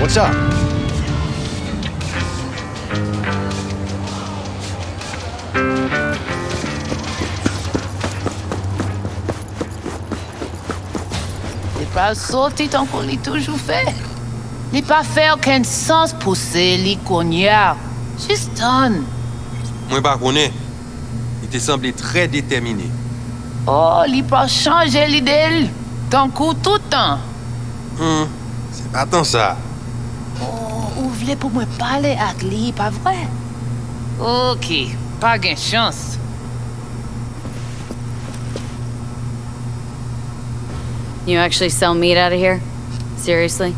What's up? T'es pas sorti tant qu'on l'y toujours fait. L'y pas fait aucun sens pousser l'y cognard. Juste done. Moi, pas connais. Il te semblait très déterminé. Oh, l'y pas changer l'idée. Tant coup tout le temps. C'est pas tant ça. Oh, vous voulez pour moi parler avec lui, pas vrai? Ok, pas gain chance. You actually sell meat out of here? Seriously?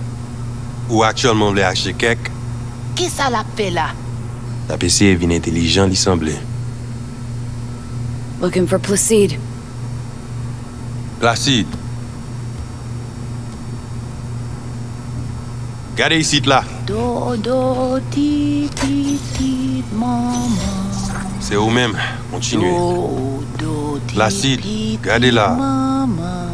Ou actuellement, voulait acheter quelque. Qui ça l'a fait là? La PC est vine intelligent, il semblait. Looking for Placide. Placide. Regardez ici, là. Do, do, ti, ti, ti, maman. C'est vous-même. Continuez. Do, do, ti, Placide, ti, regardez là. Maman.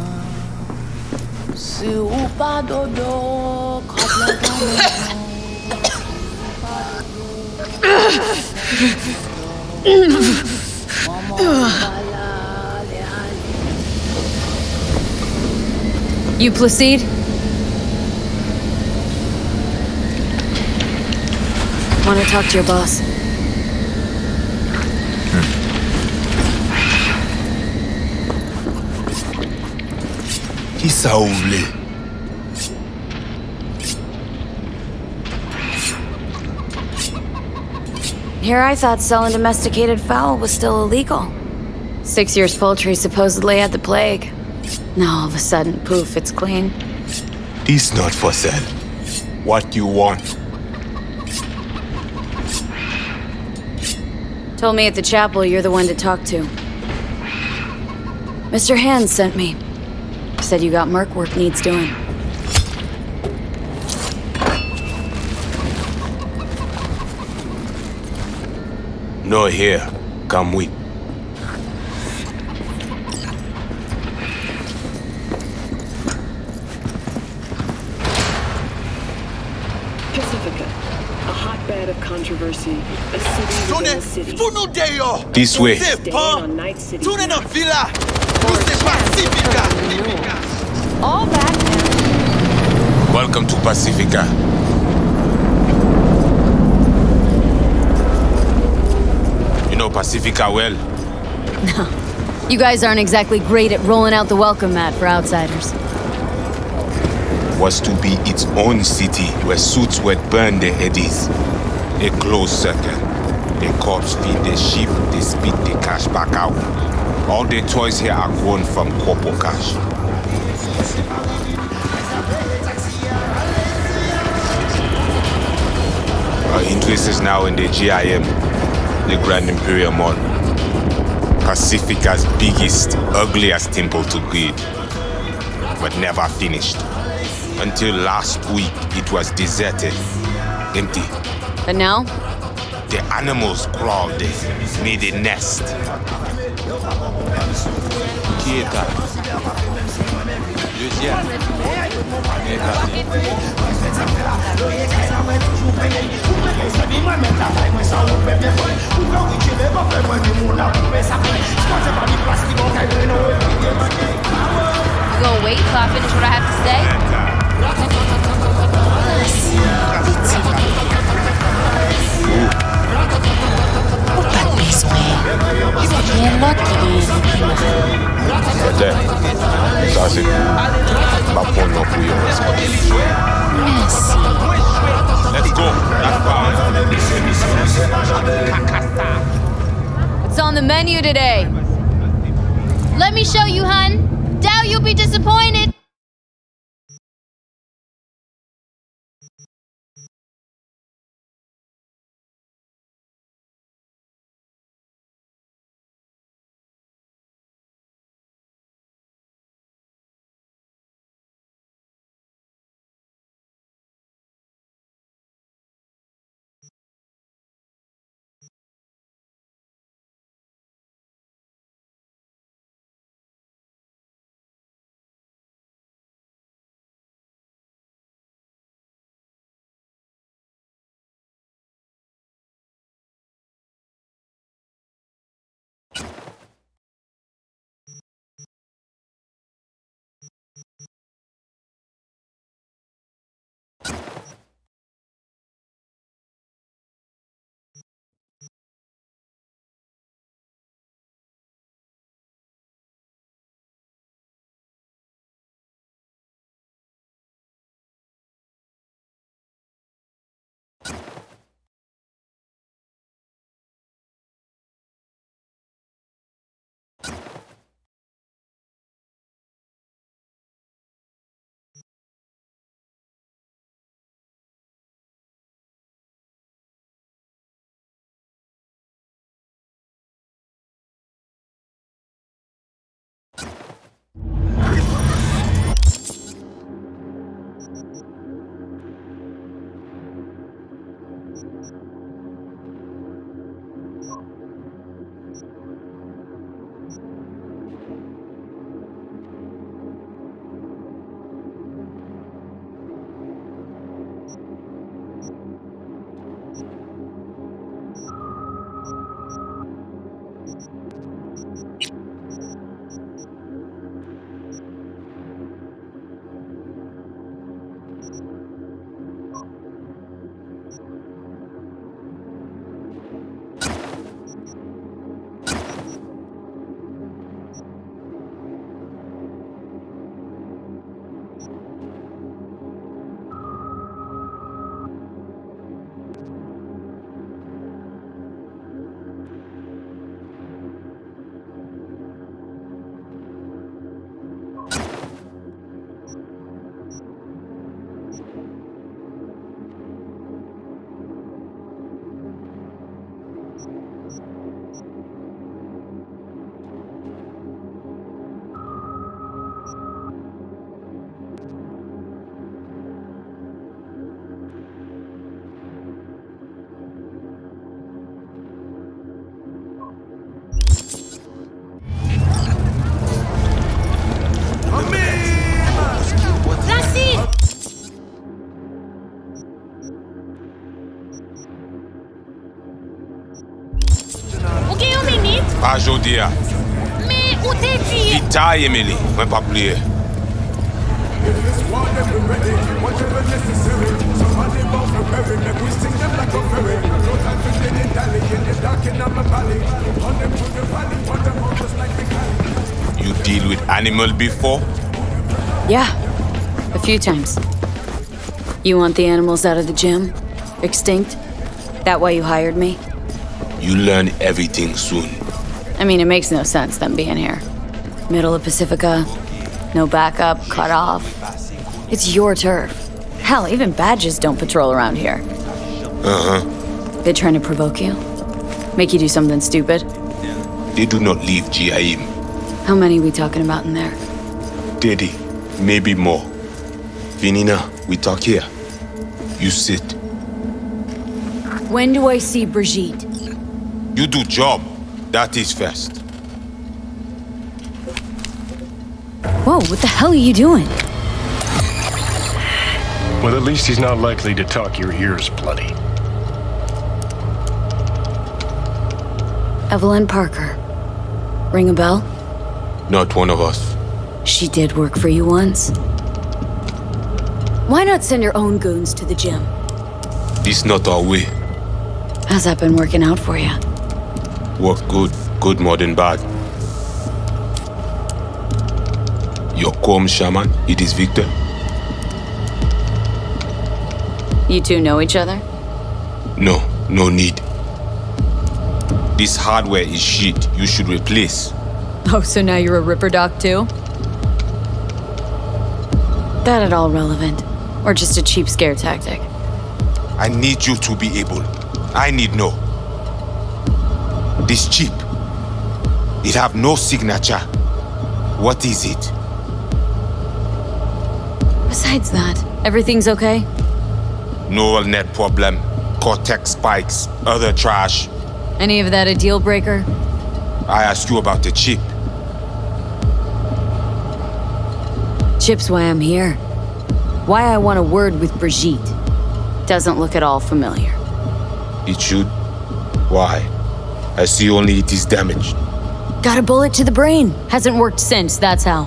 C'est ou pas dodo, quand la You Placide? Want to talk to your boss? Qui ça ou vle? Here I thought selling domesticated fowl was still illegal. 6 years poultry supposedly had the plague. Now all of a sudden, poof, it's clean. This not for sale. What you want? Told me at the chapel you're the one to talk to. Mr. Hand sent me. Said you got merc work needs doing. No here. Come with. Pacifica, a hotbed of controversy, a city within a city. This way. Staying on Night City. All back now. Welcome to Pacifica. You know Pacifica well? You guys aren't exactly great at rolling out the welcome mat for outsiders. Was to be its own city where suits would burn their eddies. A closed circle. The corpse feed the sheep, they spit the cash back out. All the toys here are grown from corpo cash. Our interest is now in the GIM, the Grand Imperial Mall. Pacifica's biggest, ugliest temple to greed. But never finished. Until last week, it was deserted, empty. But now, The animals crawled there, made a nest. Kieta. you gonna wait till I finish what I have to say? Até, ça c'est pas pour non plus. Merci. Let's go. What's on the menu today? Let me show you, hun. Doubt you'll be disappointed. Pas aujourd'hui. Mais où t'es dit? Vita, Emily, mais pas plus. You deal with animal before? Yeah, a few times. You want the animals out of the gym? Extinct? That why you hired me? You learn everything soon. I mean, it makes no sense them being here. Middle of Pacifica, no backup, cut off. It's your turf. Hell, even badges don't patrol around here. They trying to provoke you? Make you do something stupid? They do not leave GIM. How many we talking about in there? 30, maybe more. Vinina, we talk here. You sit. When do I see Brigitte? You do job. That is first. Whoa, what the hell are you doing? Well, at least he's not likely to talk your ears bloody. Evelyn Parker. Ring a bell? Not one of us. She did work for you once. Why not send your own goons to the gym? This not our way. How's that been working out for you? Work good, good more than bad. Your comb shaman, it is Victor. You two know each other? No, no need. This hardware is shit. You should replace. Oh, so now you're a Ripper Doc too? That at all relevant? Or just a cheap scare tactic? I need you to be able. I need know. This chip. It have no signature. What is it? Besides that, everything's okay? Neural net problem. Cortex spikes. Other trash. Any of that a deal breaker? I asked you about the chip. Chip's why I'm here. Why I want a word with Brigitte. Doesn't look at all familiar. It should. Why? I see only it is damaged. Got a bullet to the brain. Hasn't worked since, that's how.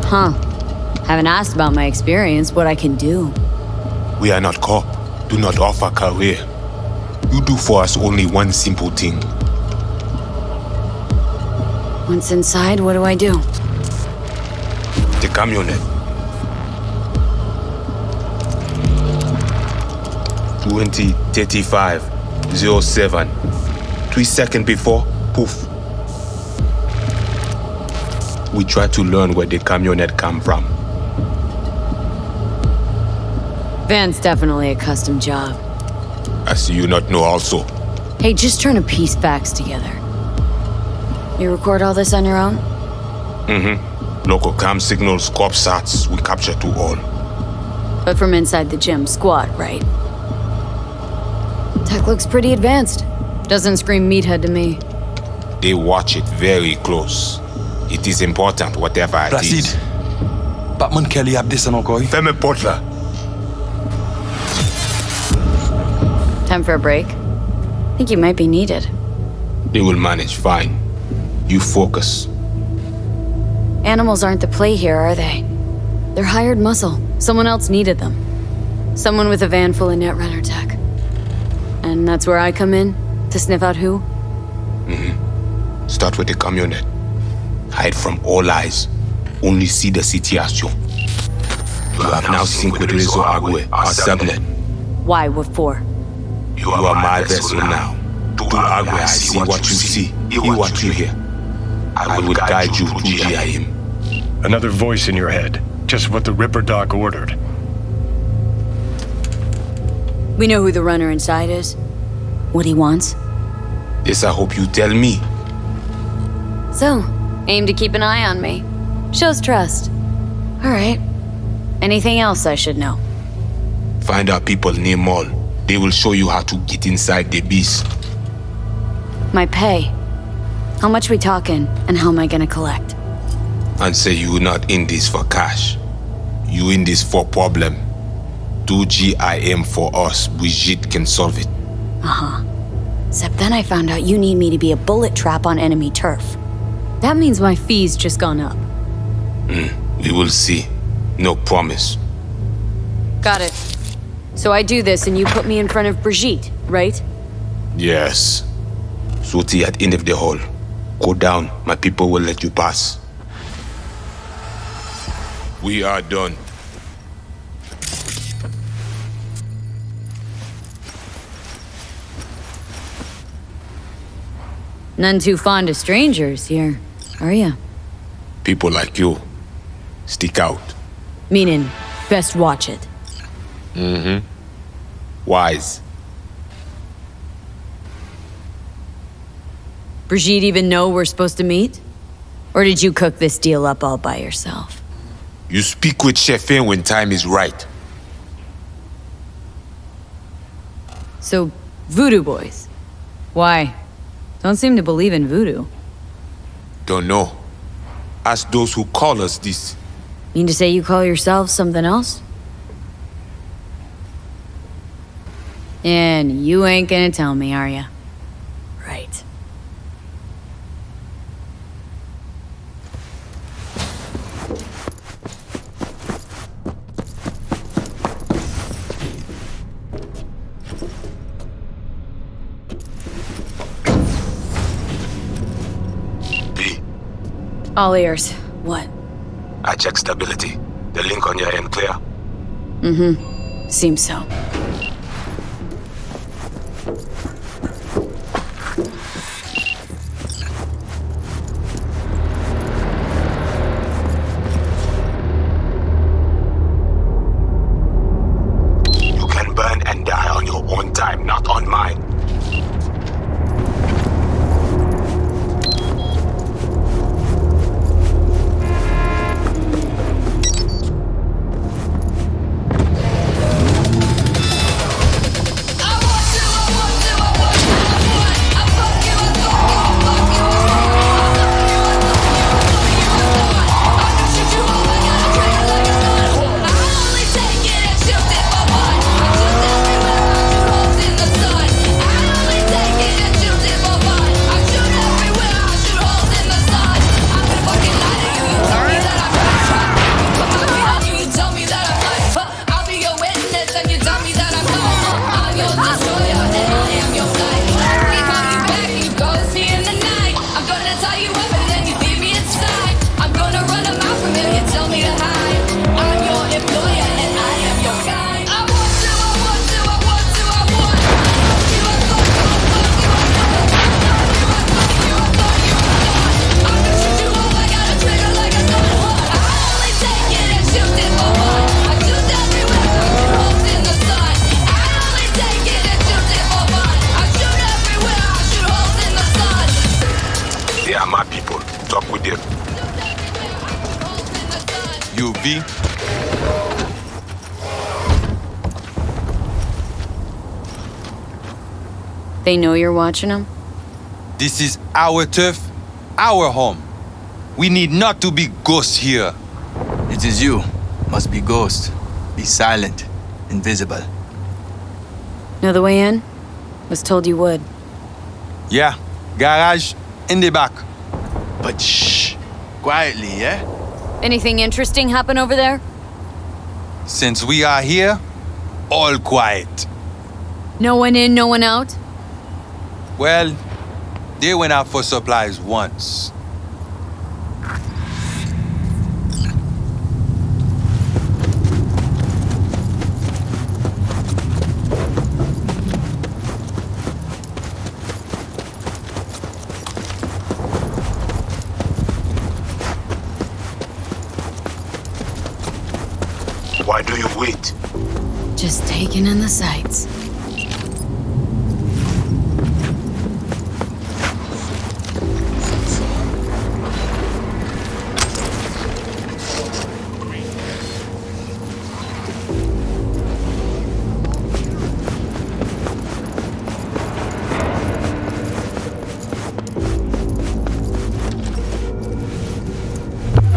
Huh. Haven't asked about my experience, what I can do. We are not cop. Do not offer career. You do for us only one simple thing. Once inside, what do I do? The camionet. 20:35:07. 3 seconds before, poof. We try to learn where the camionet come from. Van's definitely a custom job. I see you not know also. Hey, just trying to piece facts together. You record all this on your own? Local cam signals, corp sats, we capture to all. But from inside the gym squad, right? Tech looks pretty advanced. Doesn't scream meathead to me. They watch it very close. It is important, whatever it Placide. is. Batman Kelly ap desen encore. Fais-moi porte là. Time for a break? Think you might be needed. They will manage fine. You focus. Animals aren't the play here, are they? They're hired muscle. Someone else needed them. Someone with a van full of Netrunner tech. And that's where I come in, to sniff out who? Start with the camionette. Hide from all eyes. Only see the situation. You have now synced with Rezo Agwe, our subnet. Why? What for? You are my vessel now. To Agwe, I see what you see, hear what you hear. I will guide you to GIM. Another voice in your head. Just what the Ripper Doc ordered. We know who the runner inside is. What he wants. This I hope you tell me. So, aim to keep an eye on me. Shows trust. Alright. Anything else I should know? Find out people near Mall. They will show you how to get inside the beast. My pay. How much we talking, and how am I gonna collect? And say you not in this for cash. You in this for problem. Do GIM for us. Brigitte can solve it. Except then I found out you need me to be a bullet trap on enemy turf. That means my fee's just gone up. We will see. No promise. Got it. So I do this and you put me in front of Brigitte, right? Yes. Suti at end of the hall. Go down. My people will let you pass. We are done. None too fond of strangers here, are ya? People like you. Stick out. Meaning, best watch it. Wise. Brigitte even know we're supposed to meet? Or did you cook this deal up all by yourself? You speak with Chefin when time is right. So, voodoo boys. Why? Don't seem to believe in voodoo. Don't know. Ask those who call us this. Mean to say you call yourselves something else? And you ain't gonna tell me, are ya? Right. B. All ears. What? I check stability. The link on your end clear. Seems so. You can burn and die on your own time, not on mine. up with them. You, V? They know you're watching them? This is our turf, our home. We need not to be ghosts here. It is you. Must be ghost. Be silent. Invisible. Know the way in? Was told you would. Yeah, garage in the back. But shh. Quietly, yeah? Anything interesting happen over there? Since we are here, all quiet. No one in, no one out? Well, they went out for supplies once. Why do you wait? Just taking in the sights.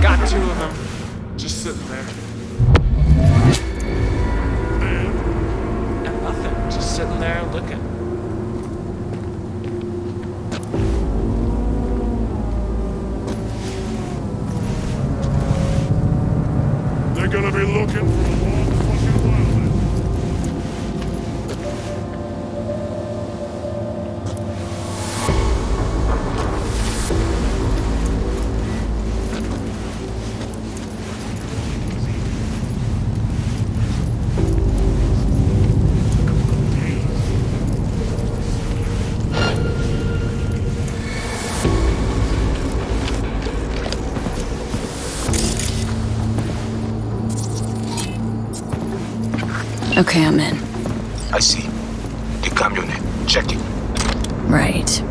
Got two of them. Just sitting there. And nothing. Just sitting there looking. They're gonna be looking for a long fucking while then. Okay, I'm in. I see. The camionette. Check it. Right.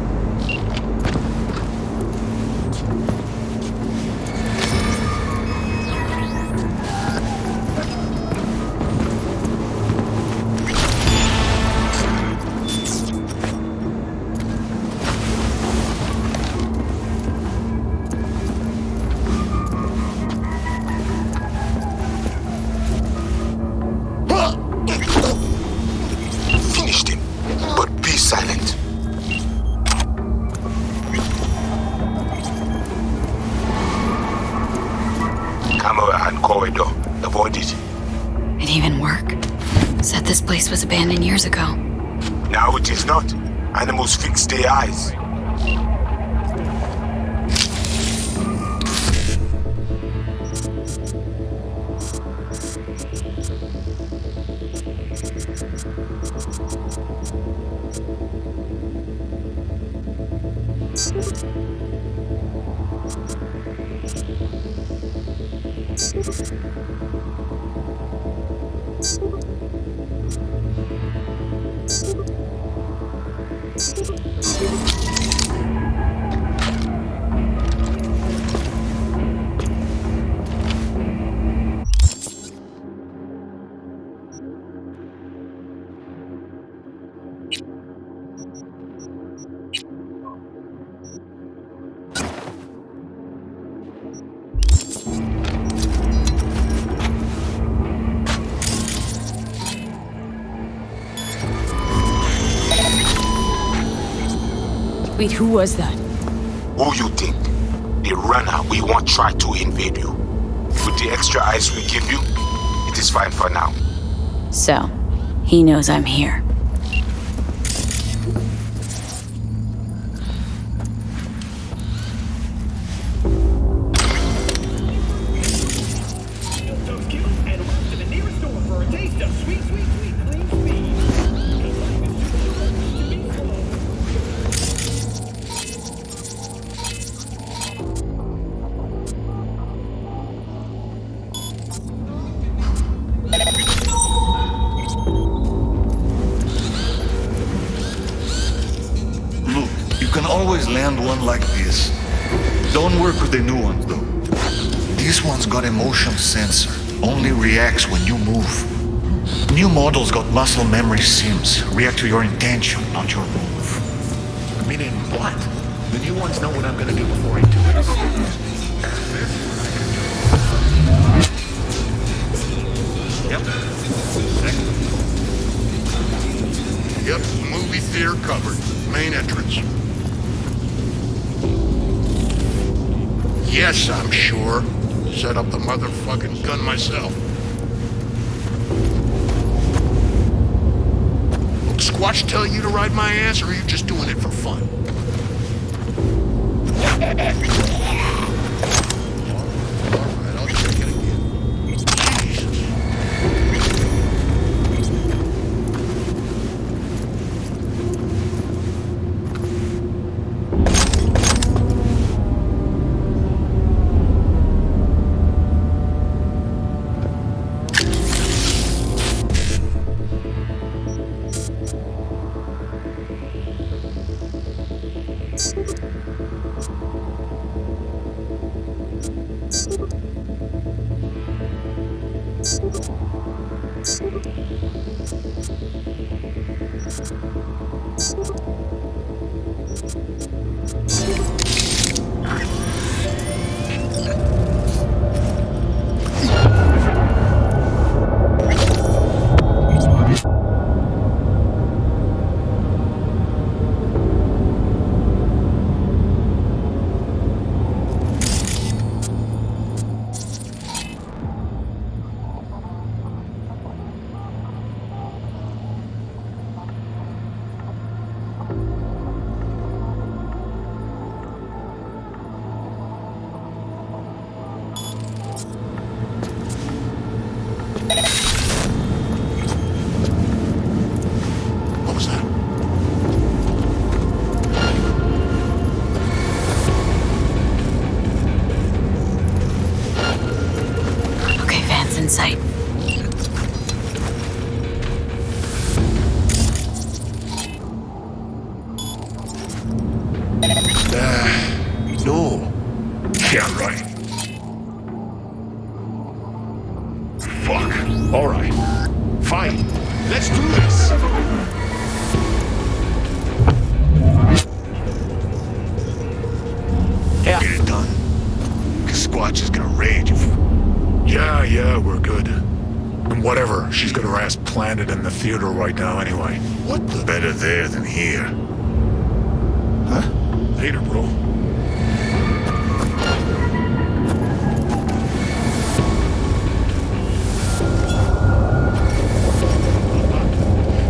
Finished him. But be silent. Camera and corridor. Avoid it. It even work? Said this place was abandoned years ago. Now it is not. Animals fix their eyes. Wait, who was that? Who you think? The runner we won't try to invade you. With the extra ice we give you, it is fine for now. So, he knows I'm here. Look, you can always land one like this. Don't work with the new ones, though. This one's got a motion sensor. Only reacts when you move. New models got muscle memory sims. React to your intention, not your move. Meaning what? The new ones know what I'm gonna do before I do it. Yep. Yep, movie theater covered. Main entrance. Yes, I'm sure. Set up the motherfucking gun myself. Squatch tell you to ride my ass, or are you just doing it for fun? Alright, I'll check it again. Jesus. What was that? Okay, Van's in sight. No. Yeah, right. Fuck. Alright. Fine. Let's do this. Yeah. Get it done. Cause Squatch is gonna rage if... Yeah, we're good. And whatever, she's got her ass planted in the theater right now anyway. What the... Better there than here. Huh? Later, bro.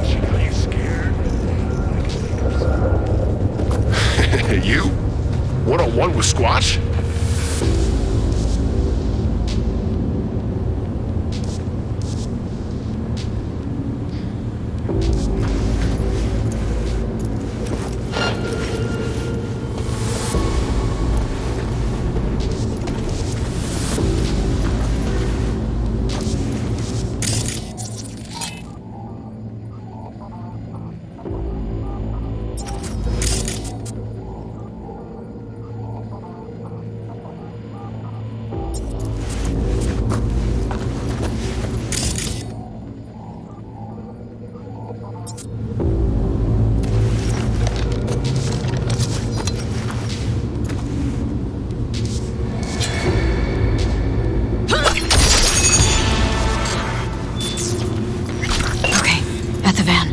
She got you scared? You? One-on-one with Squatch? Okay, at the van.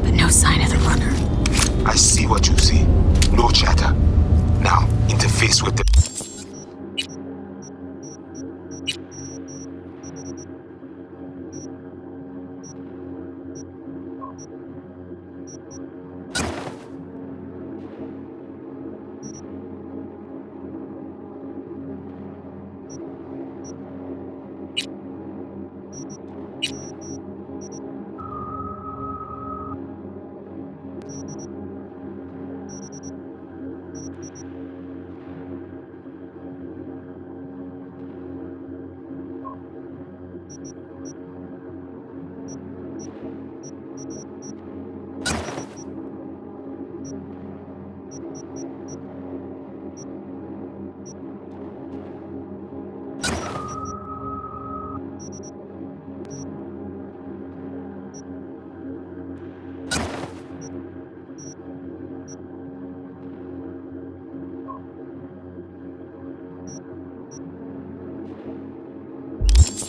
But no sign of the runner. I see what you see. No chatter. Now, interface with the...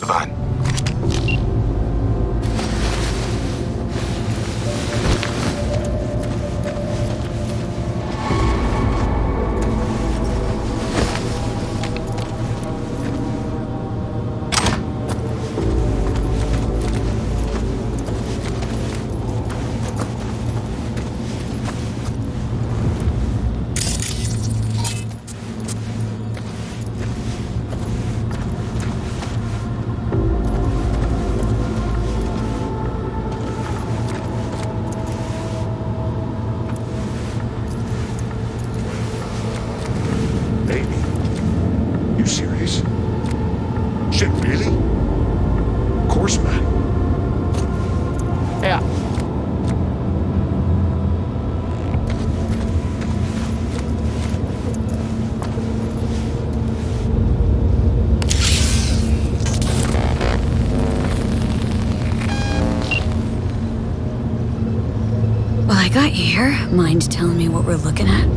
van. You serious? Shit, really? Of course, man. Yeah. Well, I got you here. Mind telling me what we're looking at?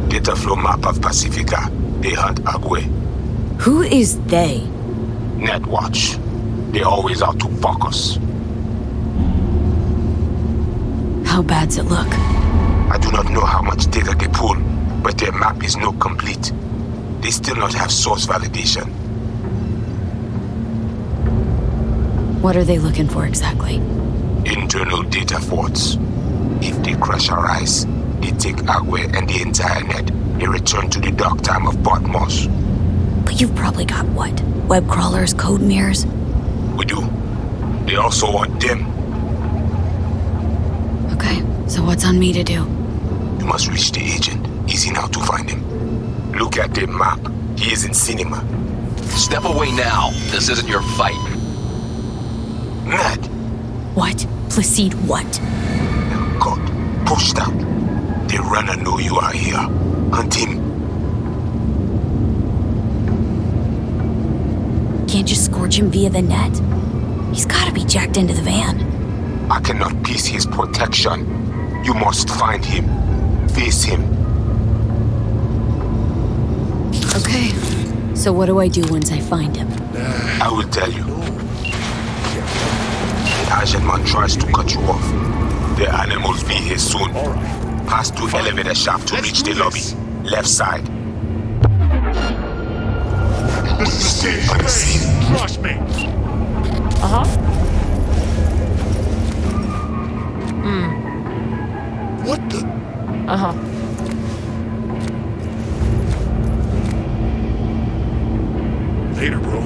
Data flow map of Pacifica. They hunt Agwe. Who is they? Netwatch. They always out to fuck us. How bad's it look? I do not know how much data they pull, but their map is not complete. They still not have source validation. What are they looking for exactly? Internal data forts. If they crush our eyes, they take Agwe and the entire net. They return to the dark time of Botmos. But you've probably got what? Web crawlers, code mirrors? We do. They also want them. Okay, so what's on me to do? You must reach the agent. Easy now to find him. Look at the map. He is in cinema. Step away now. This isn't your fight. Mad. What? Placide what? God. Pushed out. The runner know you are here. Hunt him. Can't just scorch him via the net? He's gotta be jacked into the van. I cannot piece his protection. You must find him. Face him. Okay. So what do I do once I find him? I will tell you. The agent man tries to cut you off. The animals be here soon. Pass through elevator shaft to reach the lobby. Left side. This is a safe place. Trust me. What the? Later, bro.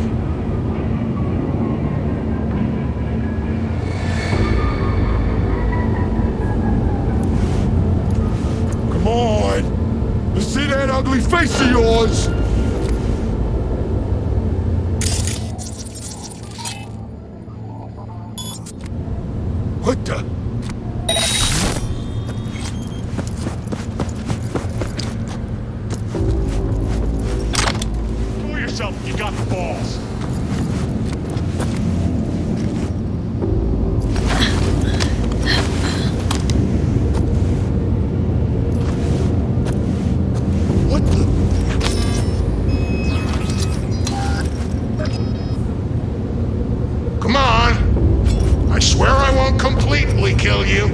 Come on. Let's see that ugly face of yours. What the? Fool yourself, you got the balls. What the? Come on. I swear I won't completely kill you.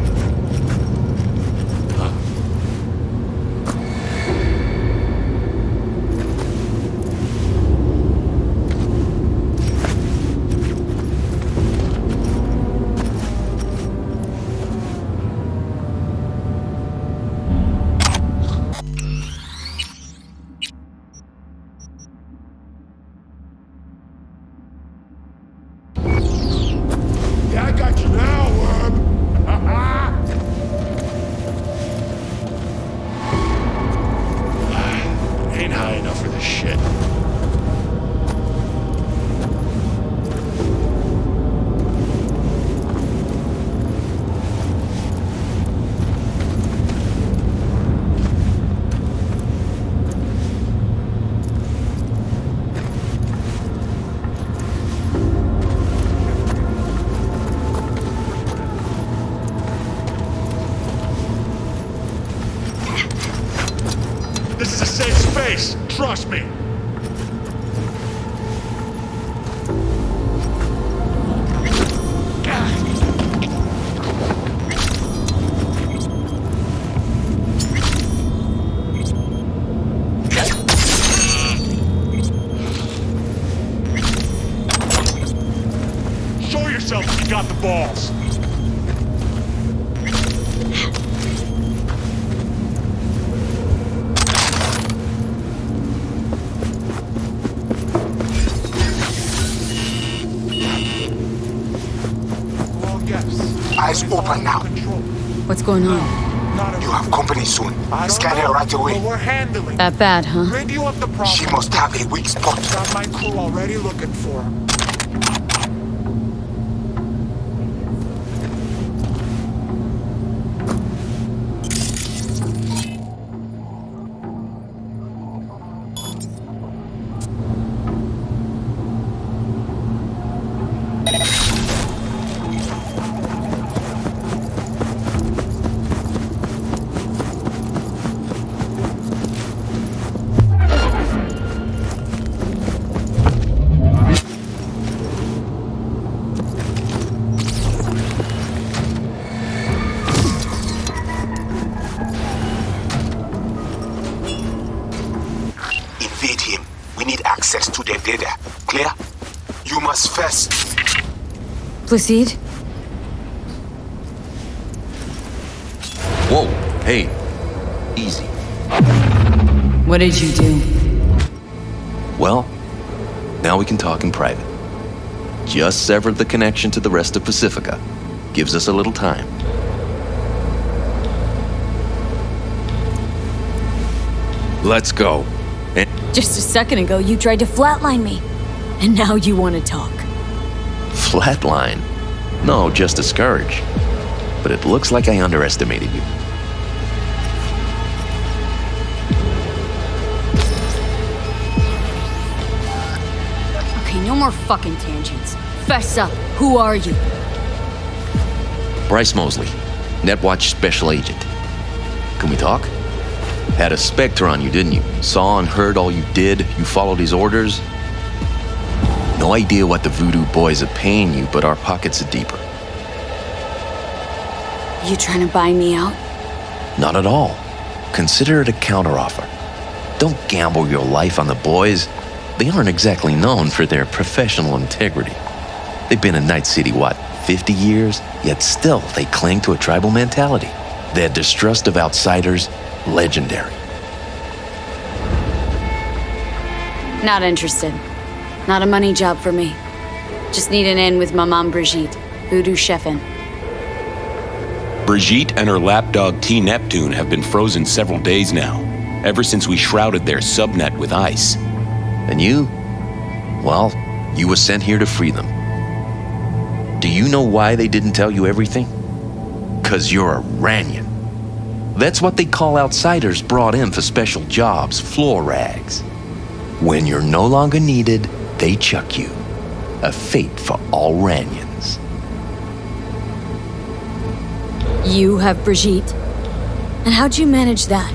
Yeah, I got you now, worm. Ain't high enough for this shit. This is a safe space. Trust me. balls. Well, yes. Eyes open now. What's going on? You have company soon. Scan her right away. But we're handling. That bad, huh? Radio up the problem. She must have a weak spot. Got my crew already looking for her. Invade him. We need access to their data. Clear? You must first. Placide? Whoa, hey. Easy. What did you do? Well, now we can talk in private. Just severed the connection to the rest of Pacifica. Gives us a little time. Let's go. Just a second ago, you tried to flatline me. And now you want to talk. Flatline? No, just discourage. But it looks like I underestimated you. Okay, no more fucking tangents. Fess up. Who are you? Bryce Mosley, Netwatch Special Agent. Can we talk? Had a Spectre on you, didn't you? Saw and heard all you did. You followed his orders. No idea what the voodoo boys are paying you, but our pockets are deeper. You trying to buy me out? Not at all. Consider it a counteroffer. Don't gamble your life on the boys. They aren't exactly known for their professional integrity. They've been in Night City, 50 years? Yet still, they cling to a tribal mentality. Their distrust of outsiders, legendary. Not interested. Not a money job for me. Just need an in with my mom Brigitte, voodoo chefin'. Brigitte and her lapdog T. Neptune have been frozen several days now, ever since we shrouded their subnet with ice. And you? Well, you were sent here to free them. Do you know why they didn't tell you everything? 'Cause you're a Ranyan. That's what they call outsiders brought in for special jobs, floor rags. When you're no longer needed, they chuck you. A fate for all Ranyans. You have Brigitte? And how'd you manage that?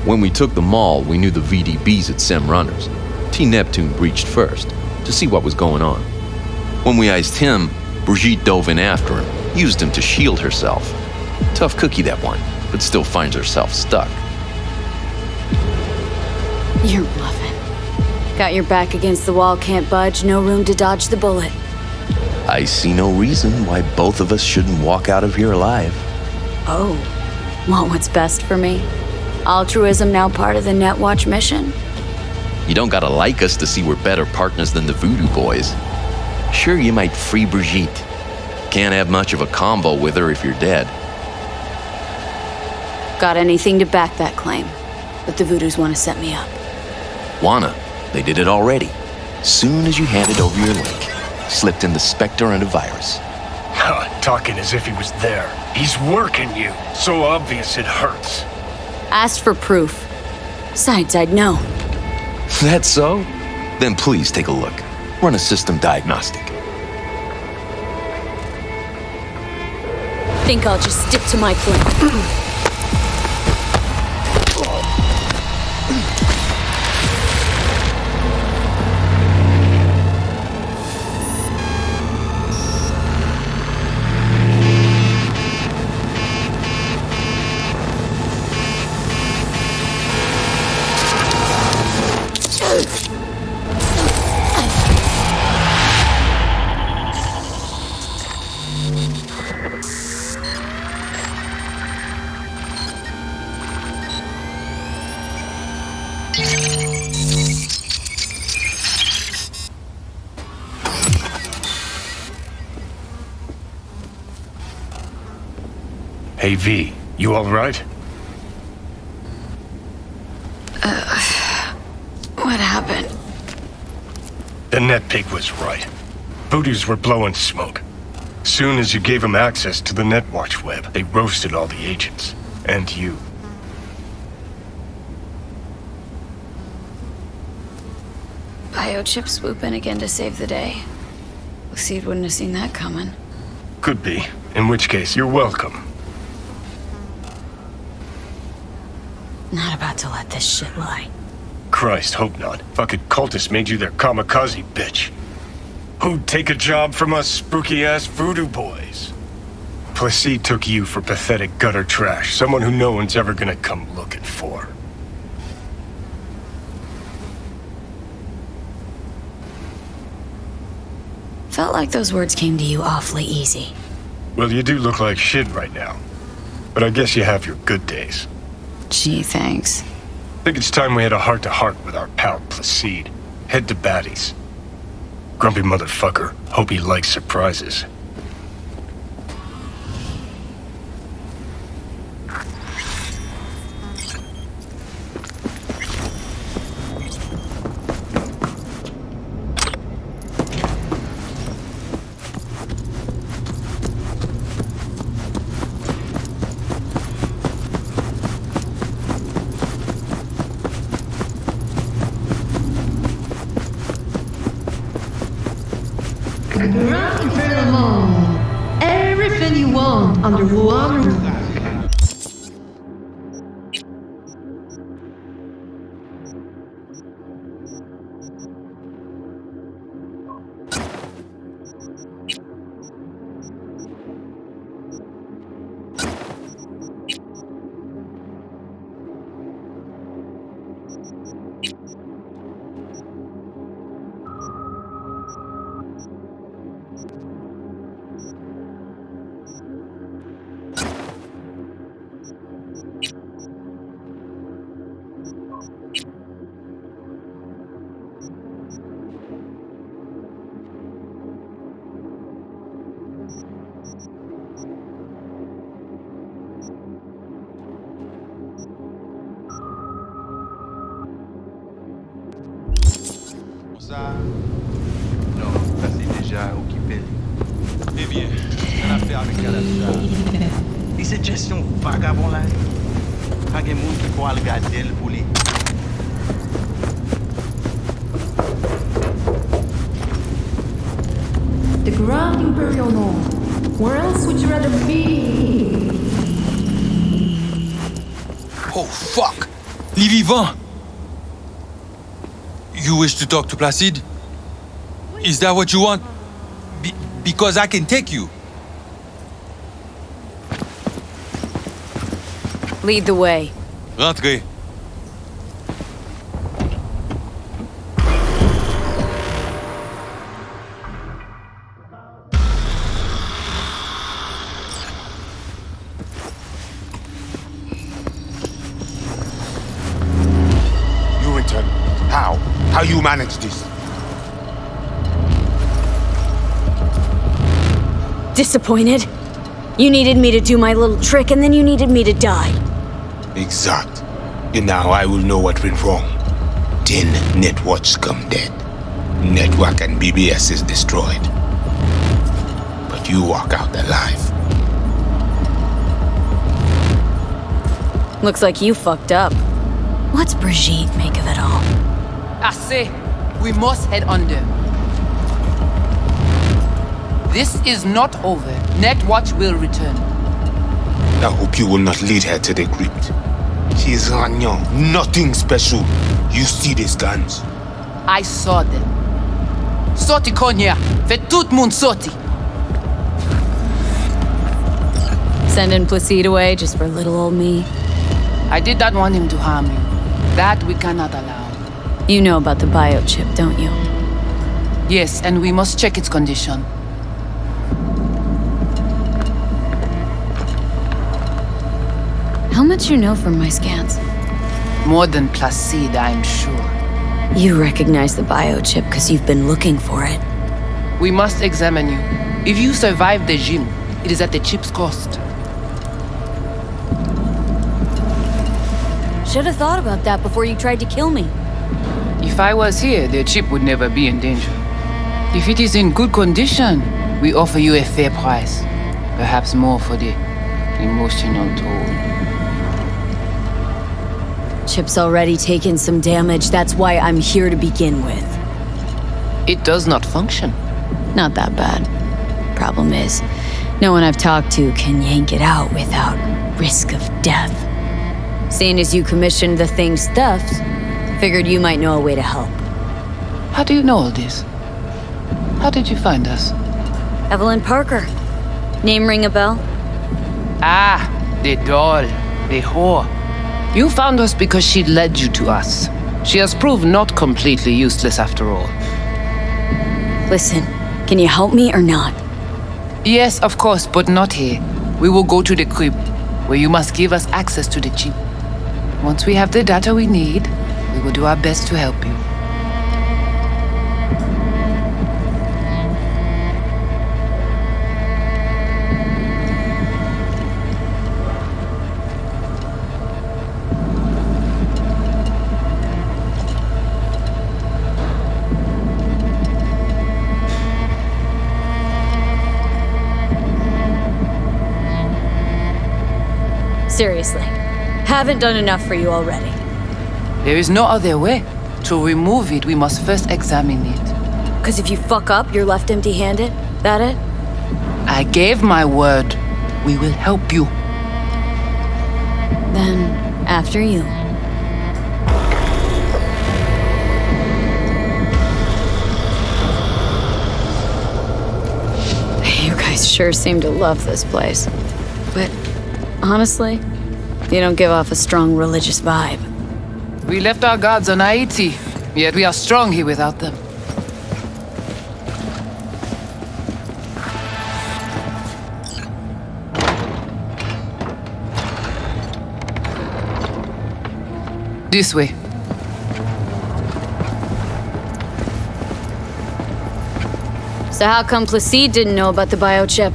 When we took the mall, we knew the VDBs at Sem Runners. T. Neptune breached first, to see what was going on. When we iced him, Brigitte dove in after him, used him to shield herself. Tough cookie, that one, but still finds herself stuck. You're bluffing. Got your back against the wall, can't budge, no room to dodge the bullet. I see no reason why both of us shouldn't walk out of here alive. Oh, want what's best for me? Altruism now part of the Netwatch mission? You don't gotta like us to see we're better partners than the Voodoo Boys. Sure, you might free Brigitte. Can't have much of a combo with her if you're dead. Got anything to back that claim? But the Voodoos want to set me up. Wanna? They did it already. Soon as you handed over your link, slipped in the Spectre and a virus. Talking as if he was there. He's working you. So obvious it hurts. Asked for proof. Besides, I'd know. That's so? Then please take a look. Run a system diagnostic. Think I'll just stick to my plan. Hey V, you alright? What happened? The net pig was right. Voodoos were blowing smoke. Soon as you gave them access to the Netwatch web, they roasted all the agents. And you. Biochip swoop in again to save the day. Lucide wouldn't have seen that coming. Could be. In which case, you're welcome. Not about to let this shit lie. Christ, hope not. Fucking cultists made you their kamikaze bitch. Who'd take a job from us spooky-ass voodoo boys? Placide took you for pathetic gutter trash, someone who no one's ever gonna come looking for. Felt like those words came to you awfully easy. Well, you do look like shit right now. But I guess you have your good days. Gee, thanks. Think it's time we had a heart-to-heart with our pal Placide. Head to Batty's. Grumpy motherfucker. Hope he likes surprises. Grand Vermont. Everything you want under one roof. Non, ça c'est déjà occupé. Eh bien, on a fait avec elle ça. Et cette gestion vagabond là, pas de monde qui pourra le garder pour lui. The Grand Imperial Mall. Where else would you rather be? Oh, fuck! Les vivants! You wish to talk to Placide? Is that what you want? Because I can take you. Lead the way. Rentrez. You return. How? How you manage this? Disappointed? You needed me to do my little trick and then you needed me to die. Exact. And now I will know what went wrong. 10 Netwatch come dead. Network and BBS is destroyed. But you walk out alive. Looks like you fucked up. What's Brigitte make of it all? Assez. We must head under. This is not over. Netwatch will return. I hope you will not lead her to the crypt. She is Ragnon, nothing special. You see these guns? I saw them. Sorti Konya. Fait tout moun sorti. Sending Placide away just for little old me? I did not want him to harm you. That we cannot allow. You know about the biochip, don't you? Yes, and we must check its condition. How much you know from my scans? More than Placide, I'm sure. You recognize the biochip because you've been looking for it. We must examine you. If you survive the gym, it is at the chip's cost. should have thought about that before you tried to kill me. If I was here, the chip would never be in danger. If it is in good condition, we offer you a fair price. Perhaps more for the emotional toll. Chip's already taken some damage. That's why I'm here to begin with. It does not function. Not that bad. Problem is, no one I've talked to can yank it out without risk of death. Seeing as you commissioned the thing's theft, figured you might know a way to help. How do you know all this? How did you find us? Evelyn Parker. Name ring a bell? Ah, the doll. The whore. You found us because she led you to us. She has proved not completely useless after all. Listen, can you help me or not? Yes, of course, but not here. We will go to the crib, where you must give us access to the chip. Once we have the data we need, we will do our best to help you. Seriously, haven't done enough for you already. There is no other way. To remove it, we must first examine it. Because if you fuck up, you're left empty-handed? That it? I gave my word. We will help you. Then, after you. You guys sure seem to love this place. But honestly, you don't give off a strong religious vibe. We left our gods on Haiti, yet we are strong here without them. This way. So how come Placide didn't know about the biochip?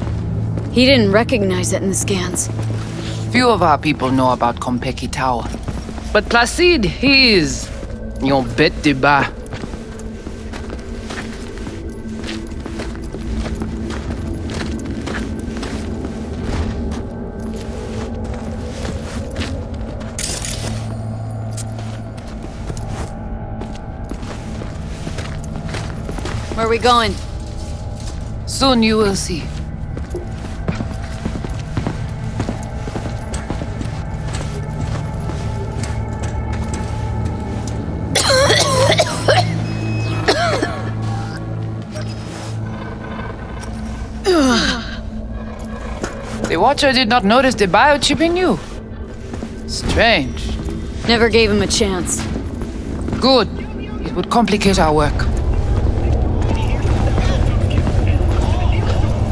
He didn't recognize it in the scans. Few of our people know about Kompeki Tower. But Placide, he is your bête de bas. Where are we going? Soon you will see. The Watcher did not notice the biochip in you. Strange. Never gave him a chance. Good. It would complicate our work.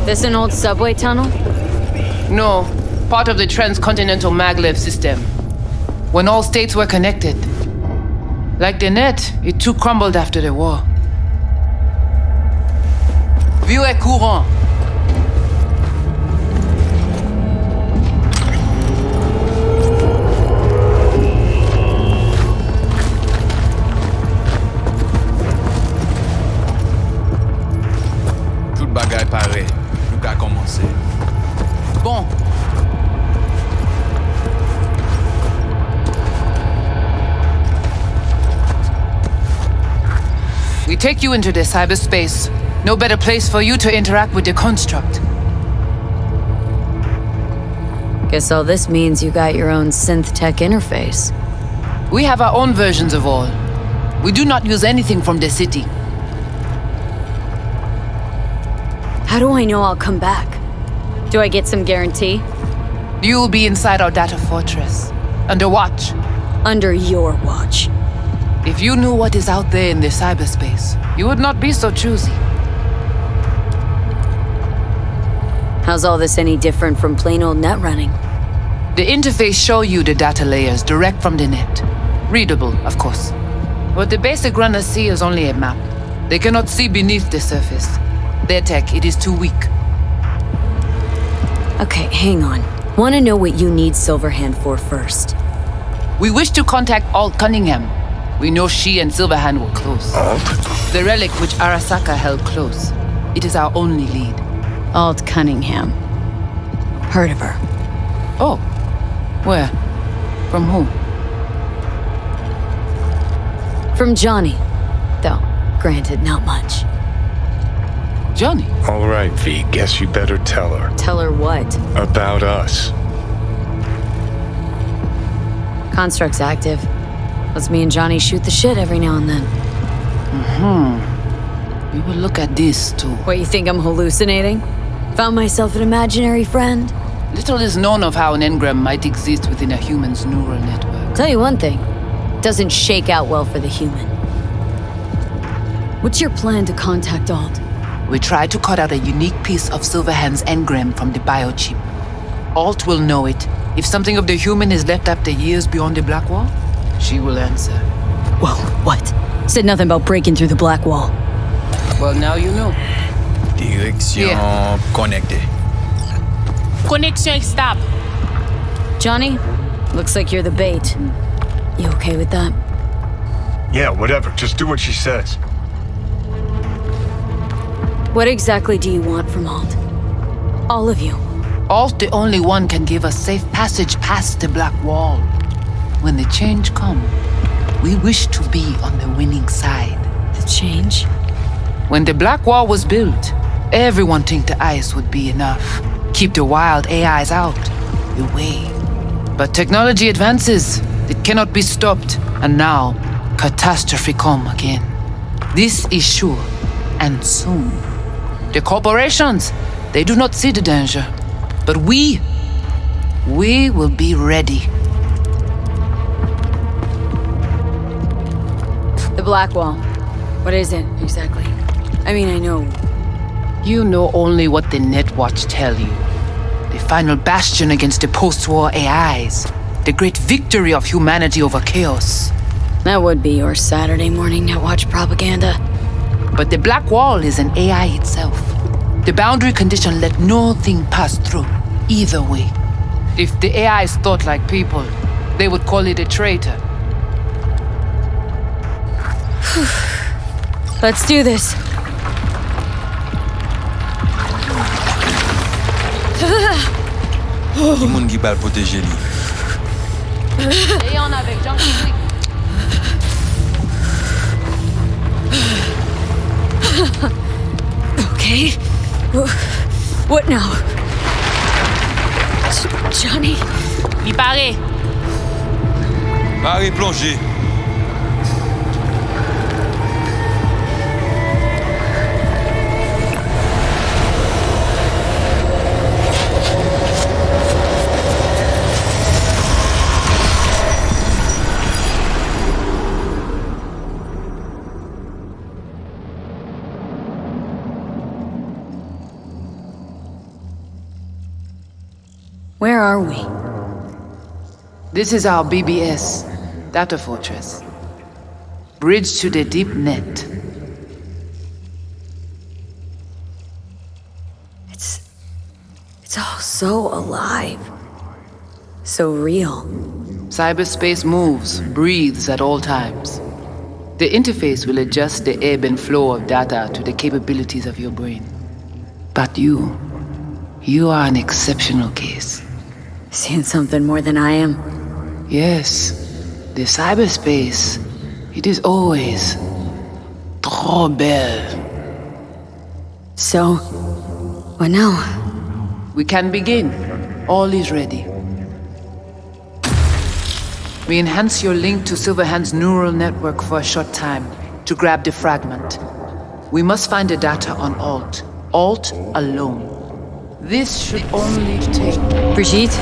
This an old subway tunnel? No, part of the transcontinental maglev system. When all states were connected. Like the net, it too crumbled after the war. Vieux courant. Tout bagay pare. Nou ka komanse. Bon. We take you into the cyberspace. No better place for you to interact with the construct. Guess all this means you got your own synth tech interface. We have our own versions of all. We do not use anything from the city. How do I know I'll come back? Do I get some guarantee? You will be inside our data fortress, under watch. Under your watch. If you knew what is out there in the cyberspace, you would not be so choosy. How's all this any different from plain old net running? The interface show you the data layers direct from the net. Readable, of course. What the basic runners see is only a map. They cannot see beneath the surface. Their tech, it is too weak. Okay, hang on. Want to know what you need Silverhand for first. We wish to contact Alt Cunningham. We know she and Silverhand were close. Alt? The relic which Arasaka held close. It is our only lead. Alt Cunningham. Heard of her. Oh. Where? From whom? From Johnny. Though, granted, not much. Johnny? All right, V. Guess you better tell her. Tell her what? About us. Construct's active. Lets me and Johnny shoot the shit every now and then. We will look at this, too. What, you think I'm hallucinating? Found myself an imaginary friend? Little is known of how an engram might exist within a human's neural network. Tell you one thing. Doesn't shake out well for the human. What's your plan to contact Alt? We try to cut out a unique piece of Silverhand's engram from the biochip. Alt will know it. If something of the human is left after years beyond the black wall, she will answer. Whoa, what? Said nothing about breaking through the black wall. Well, now you know. Direction connectée. Connexion stable. Johnny, looks like you're the bait. You okay with that? Yeah, whatever. Just do what she says. What exactly do you want from Alt? All of you. Alt, the only one, can give us safe passage past the black wall. When the change comes, we wish to be on the winning side. The change? When the black wall was built, everyone think the ice would be enough. Keep the wild AIs out, away. But technology advances. It cannot be stopped. And now, catastrophe come again. This is sure, and soon. The corporations, they do not see the danger. But we will be ready. The black wall. What is it, exactly? I mean, I know. You know only what the Netwatch tell you. The final bastion against the post-war AIs. The great victory of humanity over chaos. That would be your Saturday morning Netwatch propaganda. But the black wall is an AI itself. The boundary condition let nothing pass through, either way. If the AIs thought like people, they would call it a traitor. Let's do this. Tout le monde qui va le protéger, lui. Okay. What now? Johnny? Il paraît. Allez, plongez. Where are we? This is our BBS, Data Fortress. Bridge to the deep net. It's all so alive. So real. Cyberspace moves, breathes at all times. The interface will adjust the ebb and flow of data to the capabilities of your brain. But you are an exceptional case. Seeing something more than I am? Yes. The cyberspace, it is always trop belle. So, what now? We can begin. All is ready. We enhance your link to Silverhand's neural network for a short time to grab the fragment. We must find the data on Alt. Alt alone. This should only take... Brigitte?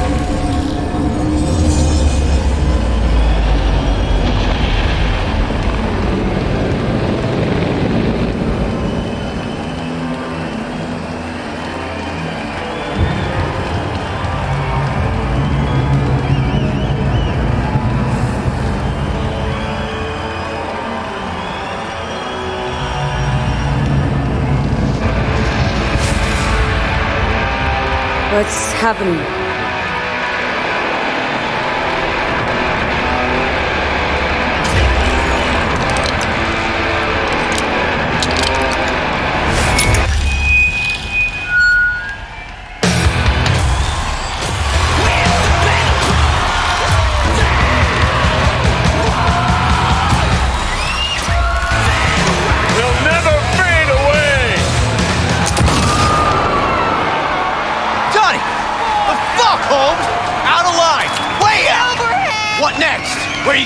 What's happening?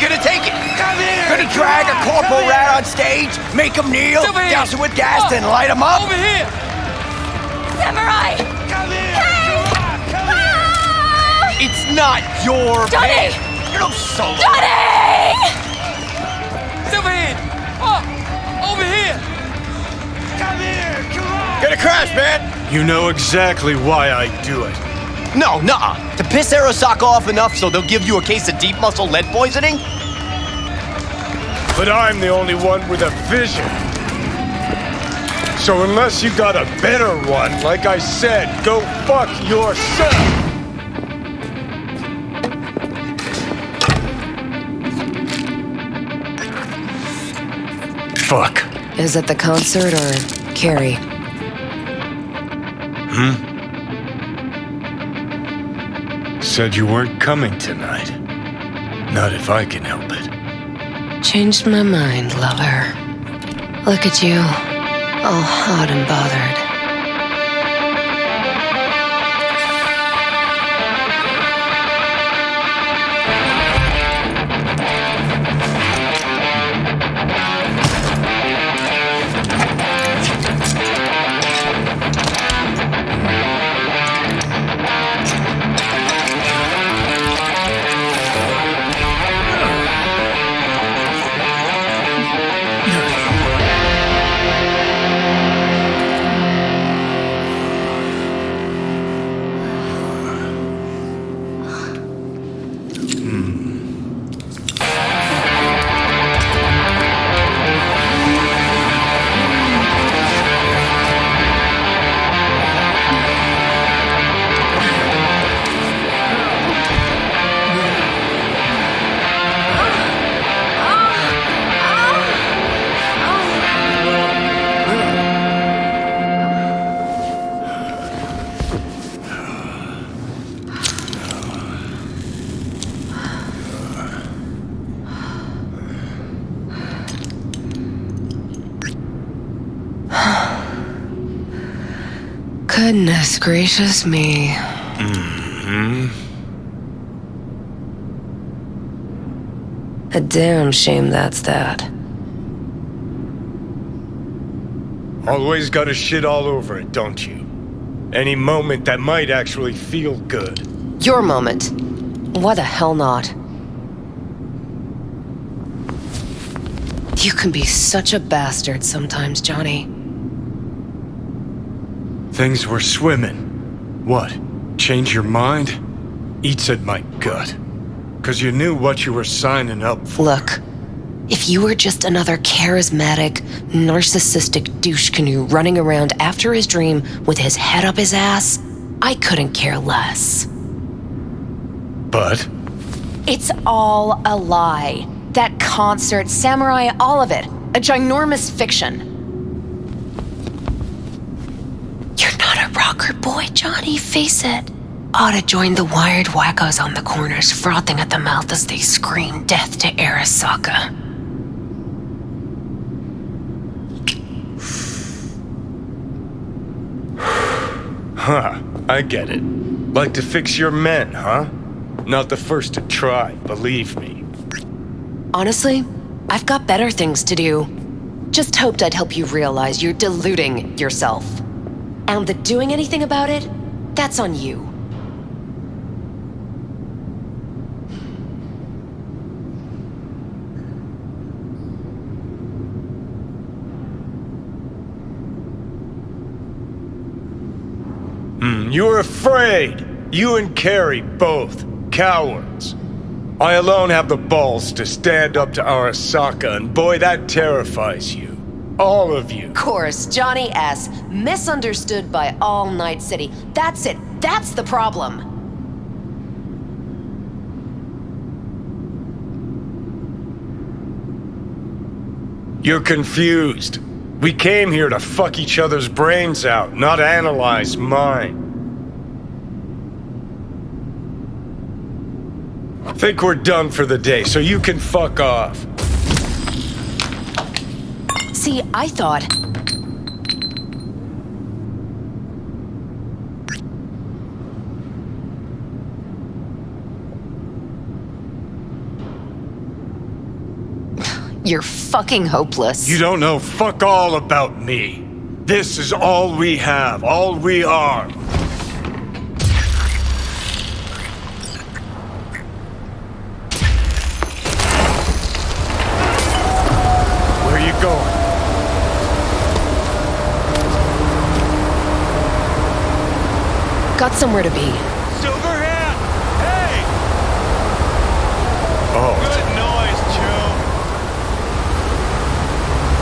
gonna take it? Come here! Gonna drag a corporal rat on stage, make him kneel, douse him with gas, then light him up? Over here! Samurai! Come here! Hey! Come here! It's not your Johnny! bed. You're no solo. Johnny! Silverhand! Over here! Come here! Come on! Gonna crash, man! You know exactly why I do it. No, nuh-uh. To piss Arasaka off enough so they'll give you a case of deep muscle lead poisoning? But I'm the only one with a vision. So unless you got a better one, like I said, go fuck yourself! Fuck. Is it the concert or Carrie? Said you weren't coming tonight. Not if I can help it. Changed my mind, lover. Look at you, all hot and bothered. Goodness gracious me. A damn shame that's that. Always gotta shit all over it, don't you? Any moment that might actually feel good. Your moment. Why the hell not? You can be such a bastard sometimes, Johnny. Things were swimming. What? Change your mind? Eats at my gut. 'Cause you knew what you were signing up for. Look, if you were just another charismatic, narcissistic douche canoe running around after his dream with his head up his ass, I couldn't care less. But? It's all a lie. That concert, Samurai, all of it. A ginormous fiction. You're not a rocker boy, Johnny, face it. Ought to join the wired wackos on the corners, frothing at the mouth as they scream death to Arasaka. Huh, I get it. Like to fix your men, huh? Not the first to try, believe me. Honestly, I've got better things to do. Just hoped I'd help you realize you're deluding yourself. And the doing anything about it, that's on you. You were afraid. You and Carrie both. Cowards. I alone have the balls to stand up to Arasaka, and boy, that terrifies you. All of you. Of course, Johnny S. Misunderstood by all Night City. That's it. That's the problem. You're confused. We came here to fuck each other's brains out, not analyze mine. Think we're done for the day, so you can fuck off. See, I thought... You're fucking hopeless. You don't know fuck all about me. This is all we have, all we are. Where are you going? Got somewhere to be. Silverhand! Hey! Oh. Good noise, Joe.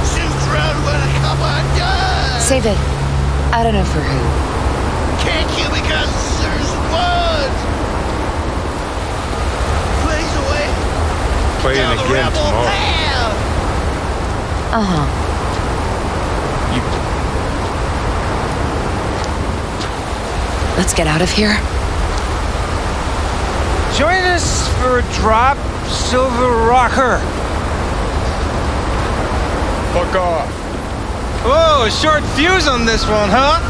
Shoot round when I come undone! Save it. I don't know for who. Can't kill me because there's blood! Plays away! Playing down the again rebel tomorrow. path. Uh-huh. Let's get out of here. Join us for a drop, Silver Rocker. Fuck off. Whoa, a short fuse on this one, huh?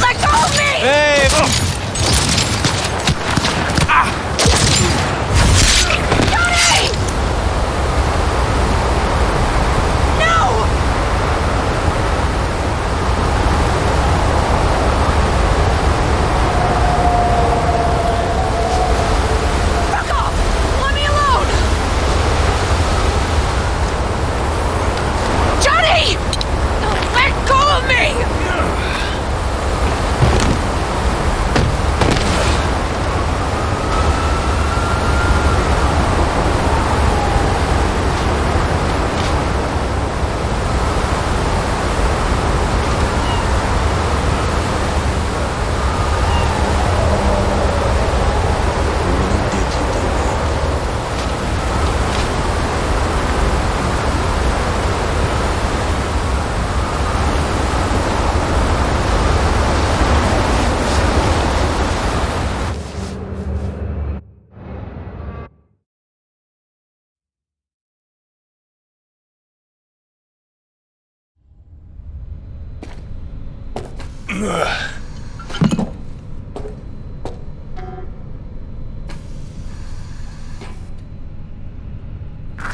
Let go of me! Hey! Johnny! No! Fuck off! Let me alone! Johnny! Let go of me!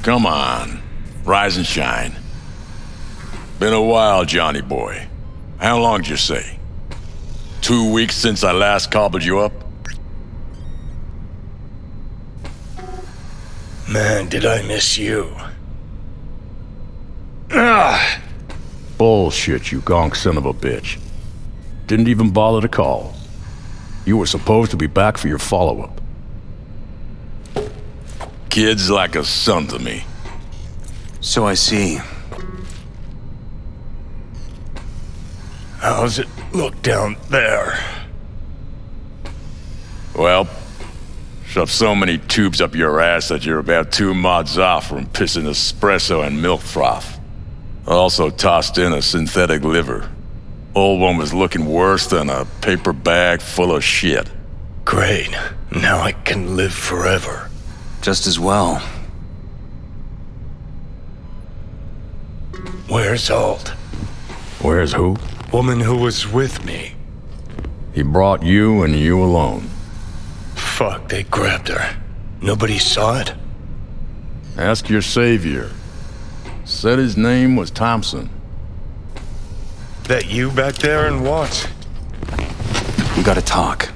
Come on, rise and shine. Been a while, Johnny boy. How long'd you say? 2 weeks since I last cobbled you up? Man, did I miss you. Bullshit, you gonk son of a bitch. Didn't even bother to call. You were supposed to be back for your follow-up. Kid's like a son to me. So I see. How's it look down there? Well, shoved so many tubes up your ass that you're about 2 mods off from pissing espresso and milk froth. Also tossed in a synthetic liver. Old one was looking worse than a paper bag full of shit. Great. Now I can live forever. Just as well. Where's Alt? Where's who? Woman who was with me. He brought you and you alone. Fuck, they grabbed her. Nobody saw it? Ask your savior. Said his name was Thompson. That you back there and what? We gotta talk.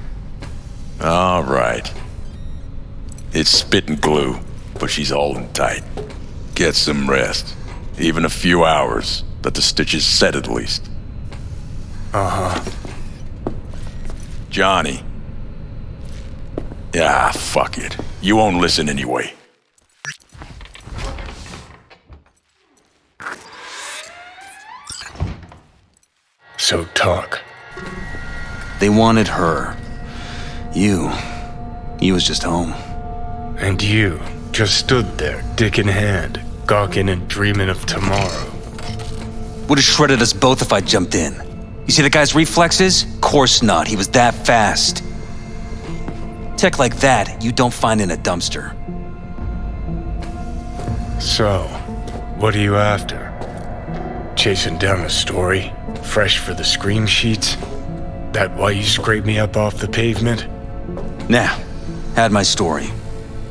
All right. It's spit and glue, but she's holding tight. Get some rest. Even a few hours, let the stitches set at least. Uh-huh. Johnny. Yeah, fuck it. You won't listen anyway. So talk. They wanted her. You was just home. And you just stood there, dick in hand, gawking and dreaming of tomorrow. Would have shredded us both if I jumped in. You see the guy's reflexes? Course not, he was that fast. Tech like that, you don't find in a dumpster. So, what are you after? Chasing down a story? Fresh for the scream sheets? That why you scraped me up off the pavement? Nah, Had my story.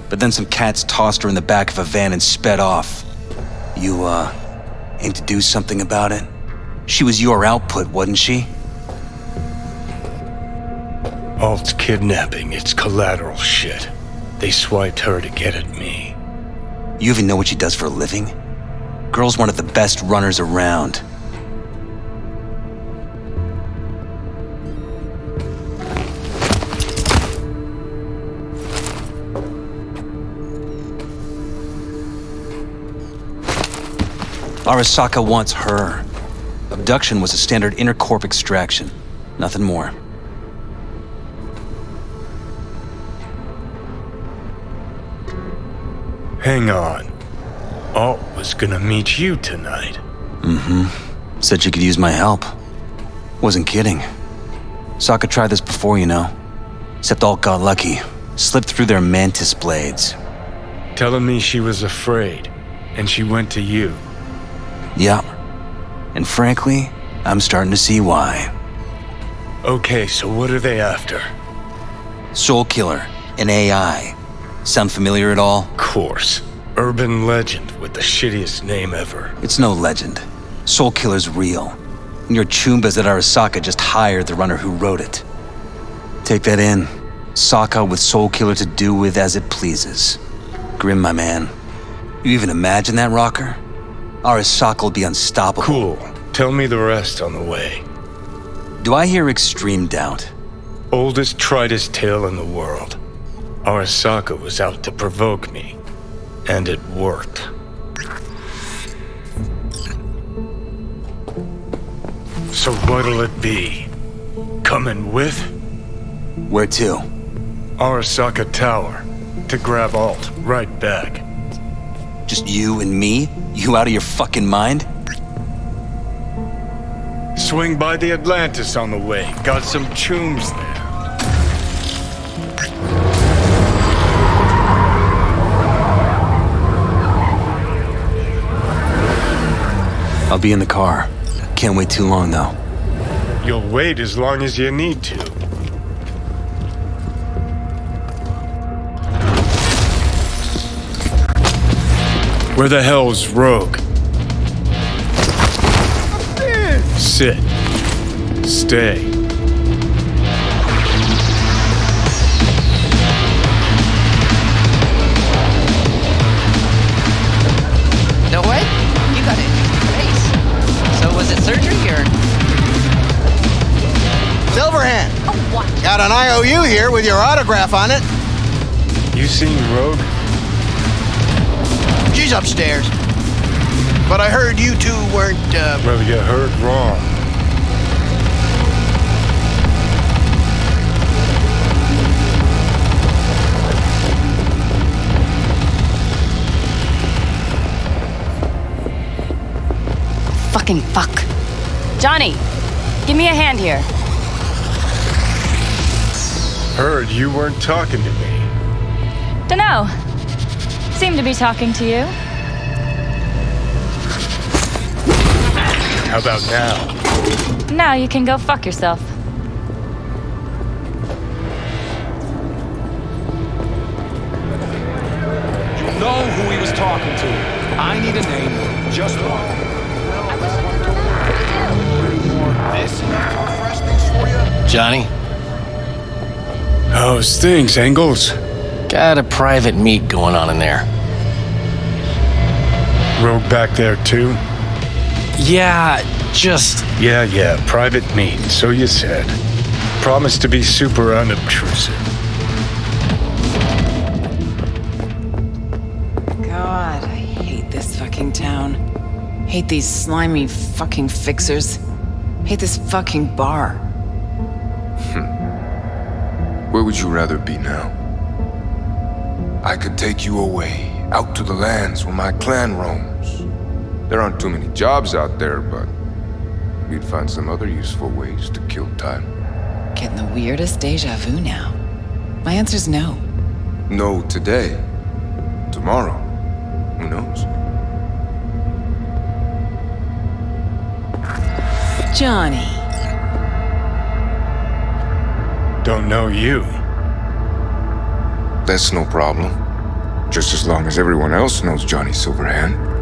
But then some cats tossed her in the back of a van and sped off. You, aim to do something about it? She was your output, wasn't she? Alt's kidnapping, it's collateral shit. They swiped her to get at me. You even know what she does for a living? Girl's one of the best runners around. Arasaka wants her. Abduction was a standard intercorp extraction. Nothing more. Hang on. Alt was gonna meet you tonight. Mm-hmm. Said she could use my help. Wasn't kidding. Sokka tried this before, you know. Except Alt got lucky. Slipped through their mantis blades. Telling me she was afraid, and she went to you. Yeah. And frankly, I'm starting to see why. Okay, so what are they after? Soul Killer, an AI. Sound familiar at all? Course. Urban legend with the shittiest name ever. It's no legend. Soul Killer's real. And your Chumbas at Arasaka just hired the runner who wrote it. Take that in. Sokka with Soul Killer to do with as it pleases. Grim, my man. You even imagine that, Rocker? Arasaka will be unstoppable. Cool. Tell me the rest on the way. Do I hear extreme doubt? Oldest, tritest tale in the world. Arasaka was out to provoke me. And it worked. So what'll it be? Coming with? Where to? Arasaka Tower. To grab Alt right back. Just you and me? You out of your fucking mind? Swing by the Atlantis on the way. Got some chooms there. I'll be in the car. Can't wait too long, though. You'll wait as long as you need to. Where the hell's Rogue? Sit. Stay. No way? You got it. Face. So was it surgery or? Silverhand! Oh, what? Got an IOU here with your autograph on it. You seen Rogue? She's upstairs. But I heard you two weren't, Well, you heard wrong. Fucking fuck. Johnny, give me a hand here. Heard you weren't talking to me. Dunno. Seem to be talking to you. How about now? Now you can go fuck yourself. You know who he was talking to. I need a name, just one. Johnny? How's things, Engels? Got a private meet going on in there. Rogue back there too? Yeah, just... Yeah, private meet, so you said. Promise to be super unobtrusive. God, I hate this fucking town. Hate these slimy fucking fixers. Hate this fucking bar. Where would you rather be now? I could take you away, out to the lands where my clan roams. There aren't too many jobs out there, but we'd find some other useful ways to kill time. Getting the weirdest deja vu now. My answer's no. No today. Tomorrow. Who knows? Johnny. Don't know you. That's no problem. Just as long as everyone else knows Johnny Silverhand.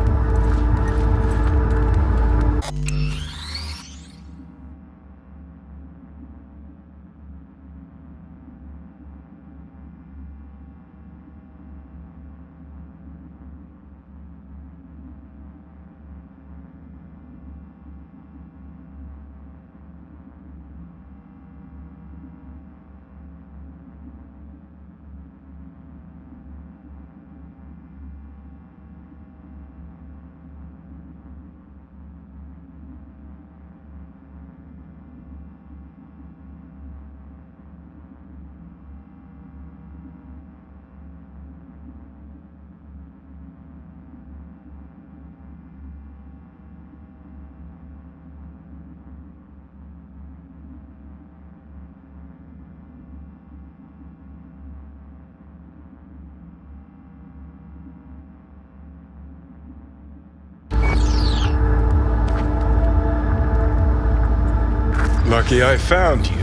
Lucky I found you.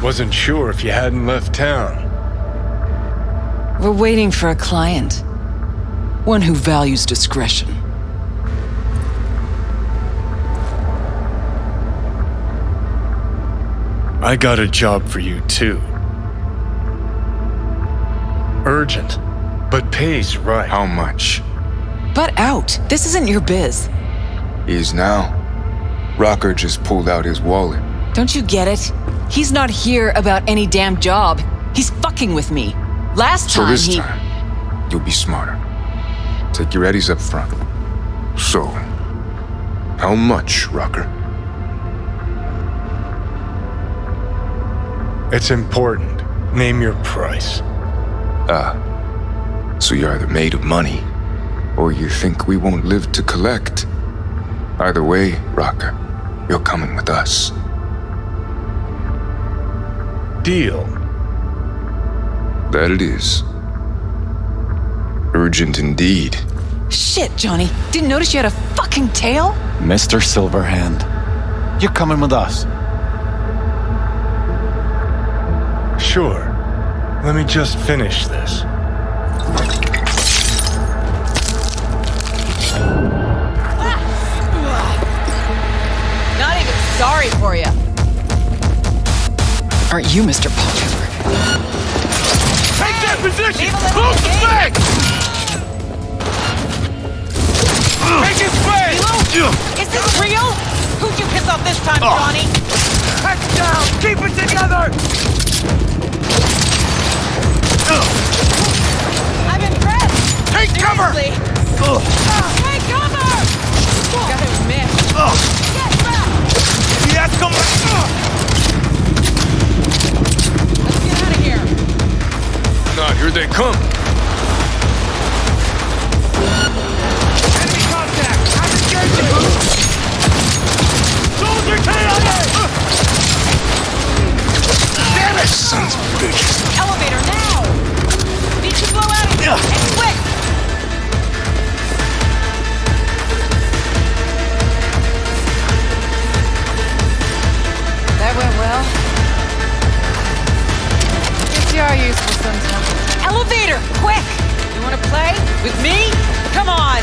Wasn't sure if you hadn't left town. We're waiting for a client. One who values discretion. I got a job for you, too. Urgent, but pays right. How much? Butt out. This isn't your biz. Is now. Rocker just pulled out his wallet. Don't you get it? He's not here about any damn job. He's fucking with me. Last So time this time, you'll be smarter. Take your eddies up front. So, how much, Rocker? It's important. Name your price. Ah. So you're either made of money, or you think we won't live to collect. Either way, Rocker, you're coming with us. Deal. That it is. Urgent indeed. Shit, Johnny. Didn't notice you had a fucking tail? Mr. Silverhand, you're coming with us. Sure. Let me just finish this. Not even sorry for you. Aren't you, Mr. Potterford? Take that position! Move back! Take his way! Is this real? Who'd you piss off this time, Johnny? Heads down! Keep it together! I'm impressed! Take cover! Take cover! Gotta admit. Get back! Yes, come back! Let's get out of here. God, here they come. Enemy contact! I'm engaging! Soldier KIA! Damn it! Sons of bitches. Elevator now! Need to blow out of here! And quick! That went well. Guess you are useful sometimes. Elevator! Quick! You wanna play? With me? Come on!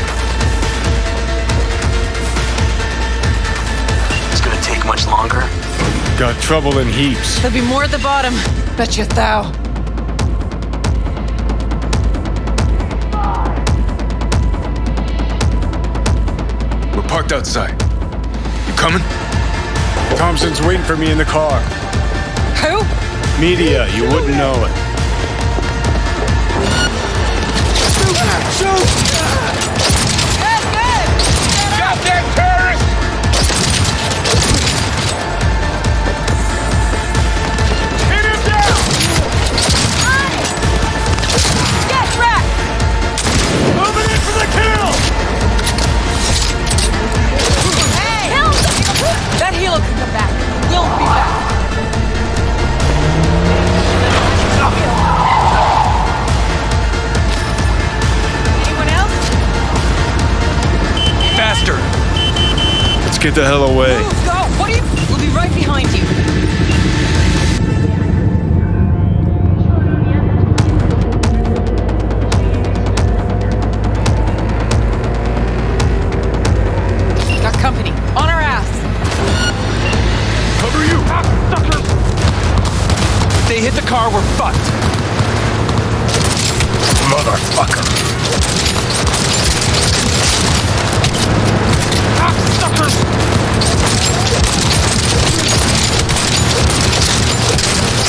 It's gonna take much longer. Got trouble in heaps. There'll be more at the bottom. Bet you thou. We're parked outside. You coming? Thompson's waiting for me in the car. Who? Media, you wouldn't know it. Shoot! Good, good! Got that terrorist! Hit him down! Get back! Moving in for the kill! Hey! That helo can come back. We'll be back. Anyone else? Faster! Let's get the hell away. Move, go! What are you? We'll be right behind you. motherfucker!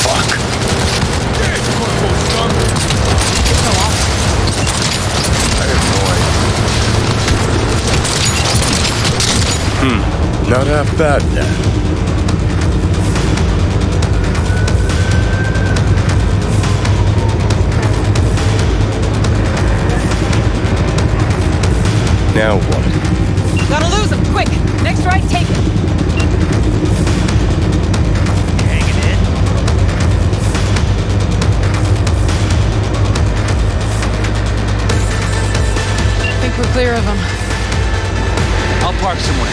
Fuck. Not half bad then. Now what? Gotta lose him, quick! Next right, take it! Hanging in? I think we're clear of them. I'll park somewhere.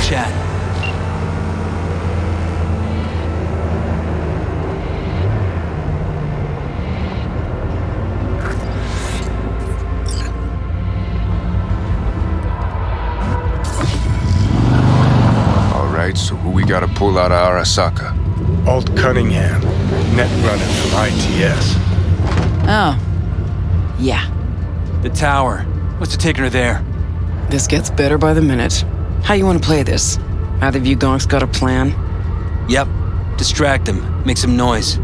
Chat. So who we gotta pull out of Arasaka? Alt Cunningham, net running from ITS. Oh. Yeah. The tower. What's it taking her there? This gets better by the minute. How you want to play this? Either of you gonks got a plan? Yep. Distract him. Make some noise.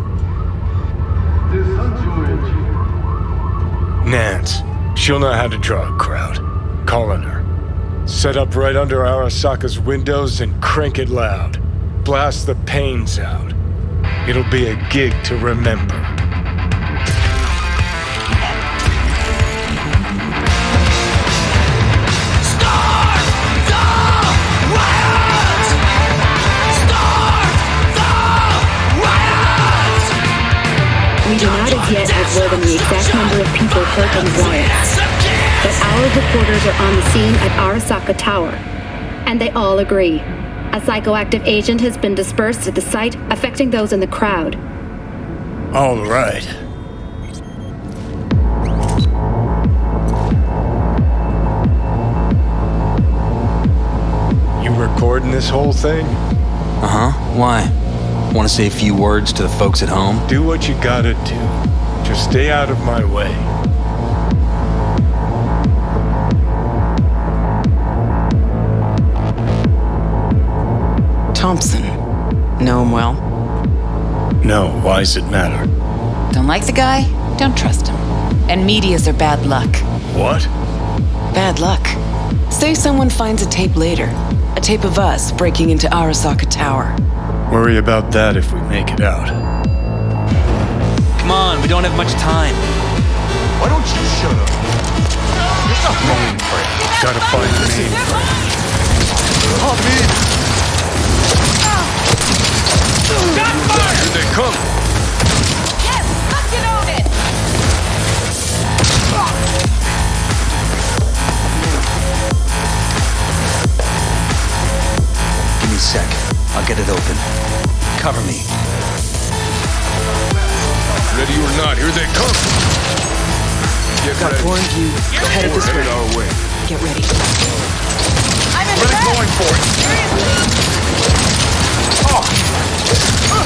Nance. She'll know how to draw a crowd. Call on her. Set up right under Arasaka's windows and crank it loud. Blast the panes out. It'll be a gig to remember. We do not as yet have more than the exact number of people hurt in the riots. But our reporters are on the scene at Arasaka Tower, and they all agree. A psychoactive agent has been dispersed at the site, affecting those in the crowd. All right. You recording this whole thing? Uh-huh. Why? Want to say a few words to the folks at home? Do what you gotta do. Just stay out of my way. Thompson. Know him well? No, why's it matter? Don't like the guy? Don't trust him. And medias are bad luck. What? Bad luck. Say someone finds a tape later. A tape of us breaking into Arasaka Tower. Worry about that if we make it out. Come on, we don't have much time. Why don't you shut up? There's no mainframe. Gotta find the mainframe. Oh, me! Here they come! Yes! Let's get on it! Give me a sec. I'll get it open. Cover me. Ready or not, here they come! Get Got ready. one of you headed this way. Headed our way. Get ready. I'm in Really going for it! Seriously!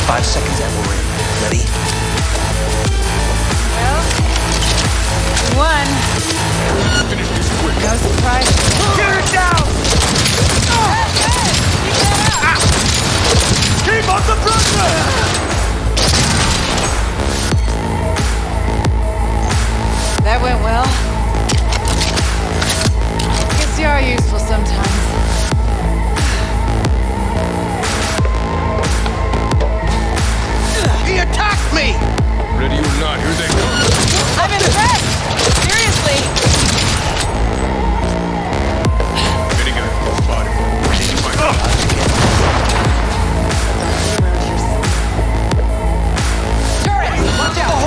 5 seconds and we're in. Ready? Well, one. Finish this quick. No surprise. Get her down! Keep up the pressure! That went well. Guess you are useful sometimes. He attacked me! Ready or not, here they come. I'm impressed! Seriously! Minigun, spotted. Taking my Turret! Watch out!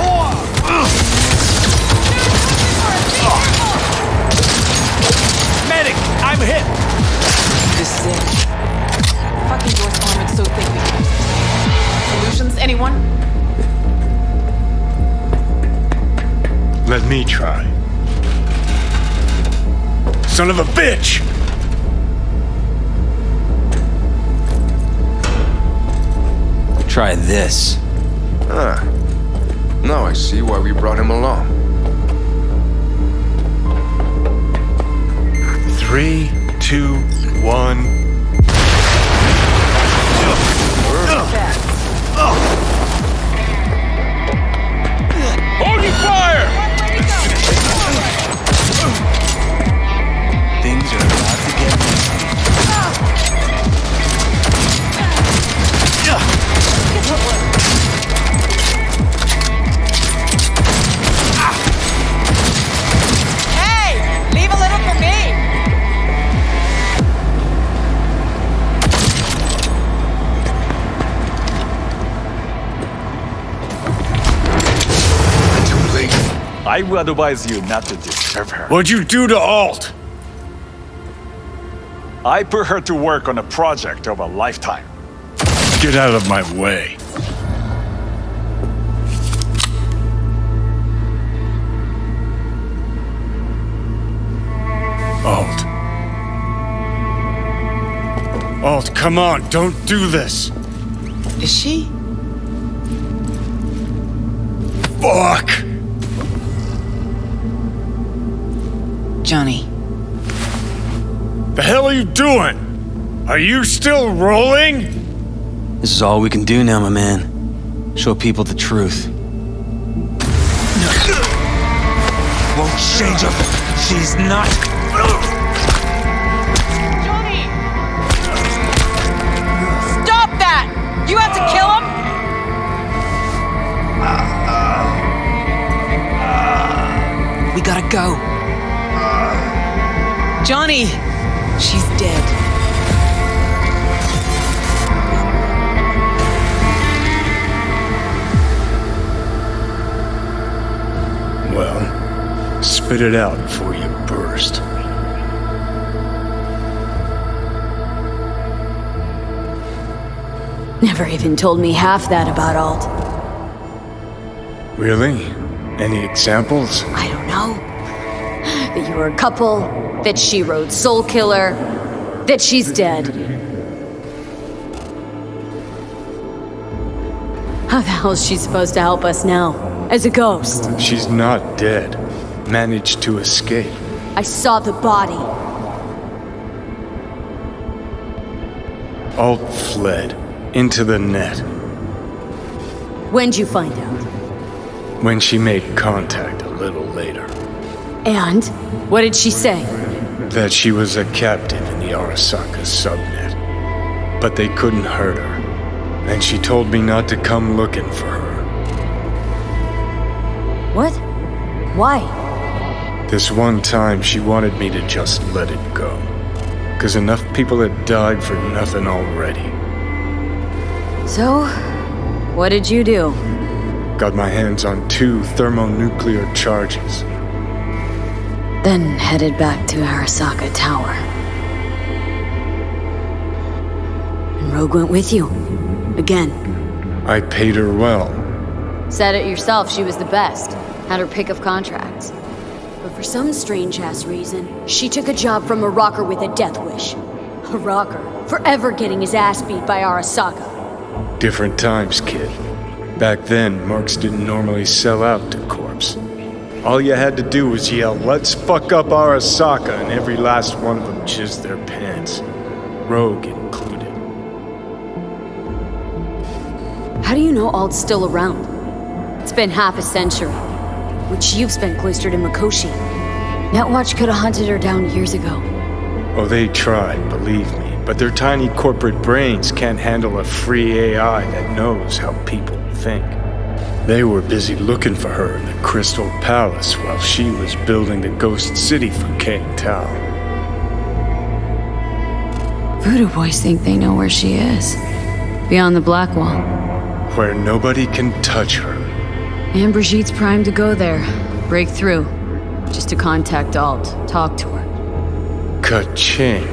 Medic, I'm hit! This is it. Fucking door's armored so thick we can't. Solutions, anyone? Let me try. Son of a bitch! Try this. Ah. Now I see why we brought him along. 3, 2, 1. Hold your fire! Things are about to get messy. Hey! Leave a little for me! Too late. I would advise you not to disturb her. What'd you do to Alt? I put her to work on a project of a lifetime. Get out of my way. Alt, come on, don't do this. Is she? Fuck! Johnny. The hell are you doing? Are you still rolling? This is all we can do now, my man. Show people the truth. Won't change her. She's not. Johnny! Stop that! You have to kill him? We gotta go. Johnny! She's dead. Well, spit it out before you burst. Never even told me half that about Alt. Really? Any examples? I don't know. That you were a couple, that she rode Soul Killer, that she's dead. How the hell is she supposed to help us now? As a ghost? She's not dead. Managed to escape. I saw the body. Alt fled. Into the net. When'd you find out? When she made contact a little later. And? What did she say? That she was a captive in the Arasaka subnet. But they couldn't hurt her. And she told me not to come looking for her. What? Why? This one time she wanted me to just let it go. 'Cause enough people had died for nothing already. So, what did you do? Got my hands on 2 thermonuclear charges. Then headed back to Arasaka Tower. And Rogue went with you. Again. I paid her well. Said it yourself, she was the best. Had her pick of contracts. But for some strange-ass reason, she took a job from a rocker with a death wish. A rocker, forever getting his ass beat by Arasaka. Different times, kid. Back then, mercs didn't normally sell out to corpse. All you had to do was yell, "Let's fuck up Arasaka," and every last one of them jizzed their pants. Rogue included. How do you know Alt's still around? It's been half a century, which you've spent cloistered in Mikoshi. Netwatch could have hunted her down years ago. Oh, they tried, believe me. But their tiny corporate brains can't handle a free AI that knows how people think. They were busy looking for her in the Crystal Palace while she was building the Ghost City for King Tao. Voodoo boys think they know where she is. Beyond the Black Wall. Where nobody can touch her. And Brigitte's primed to go there. Break through. Just to contact Alt. Talk to her. Ka-ching.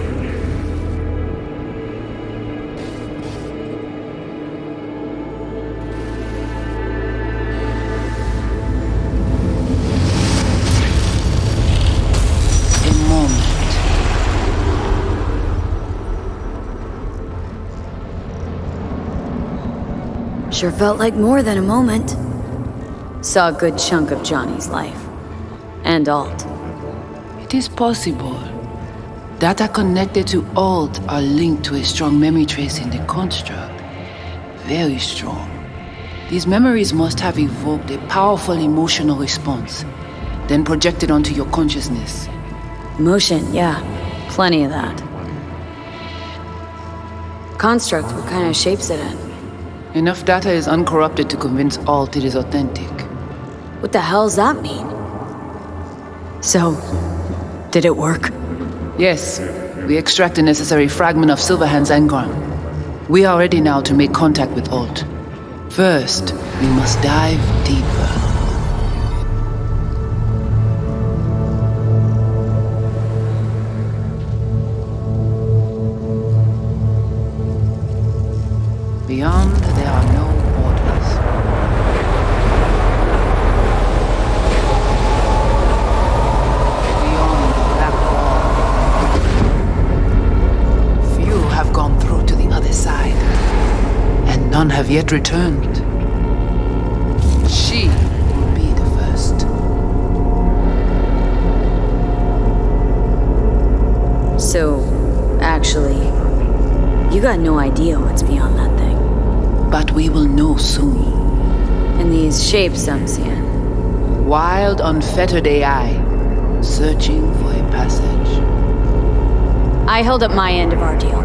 Sure felt like more than a moment. Saw a good chunk of Johnny's life. And Alt. It is possible. Data connected to Alt are linked to a strong memory trace in the construct. Very strong. These memories must have evoked a powerful emotional response, then projected onto your consciousness. Emotion, yeah. Plenty of that. Construct, what kind of shape's it in? Enough data is uncorrupted to convince Alt it is authentic. What the hell's that mean? So, did it work? Yes, we extract the necessary fragment of Silverhand's engram. We are ready now to make contact with Alt. First, we must dive deeper. Beyond, there are no borders. Beyond the black wall. Few have gone through to the other side, and none have yet returned. She will be the first. So, actually, you got no idea what's beyond that thing. But we will know soon. And these shapes I'm seeing. Wild, unfettered AI, searching for a passage. I held up my end of our deal.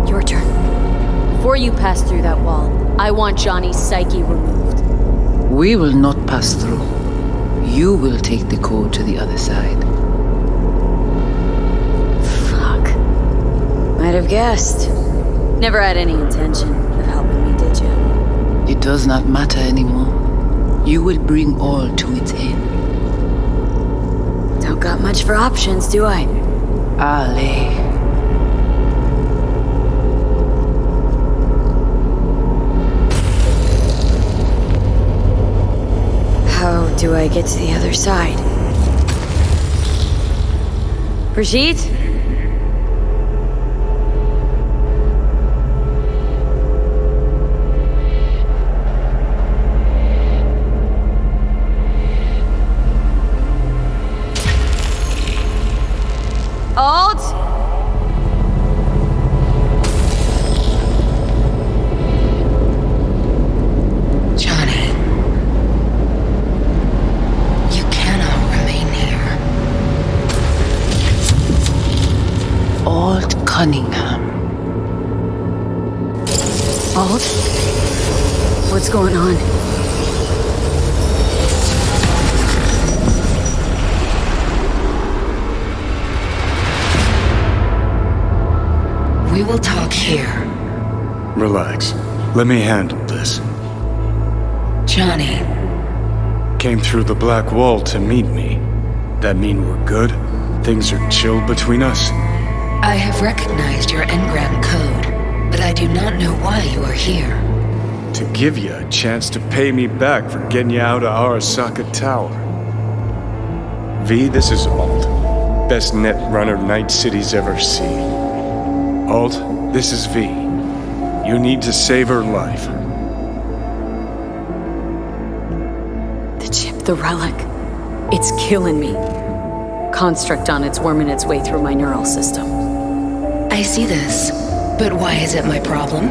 Your turn. Before you pass through that wall, I want Johnny's psyche removed. We will not pass through. You will take the code to the other side. Fuck. Might have guessed. Never had any intention of helping me, did you? It does not matter anymore. You will bring all to its end. Don't got much for options, do I? Ale. How do I get to the other side? Brigitte? Alt? Johnny, you cannot remain here. Alt Cunningham. Alt? What's going on? We will talk here. Relax. Let me handle this. Johnny. Came through the black wall to meet me. That mean we're good? Things are chill between us? I have recognized your engram code, but I do not know why you are here. To give you a chance to pay me back for getting you out of Arasaka Tower. V, this is Alt. Best net runner Night City's ever seen. Alt, this is V. You need to save her life. The chip, the relic. It's killing me. Construct on it's worming its way through my neural system. I see this, but why is it my problem?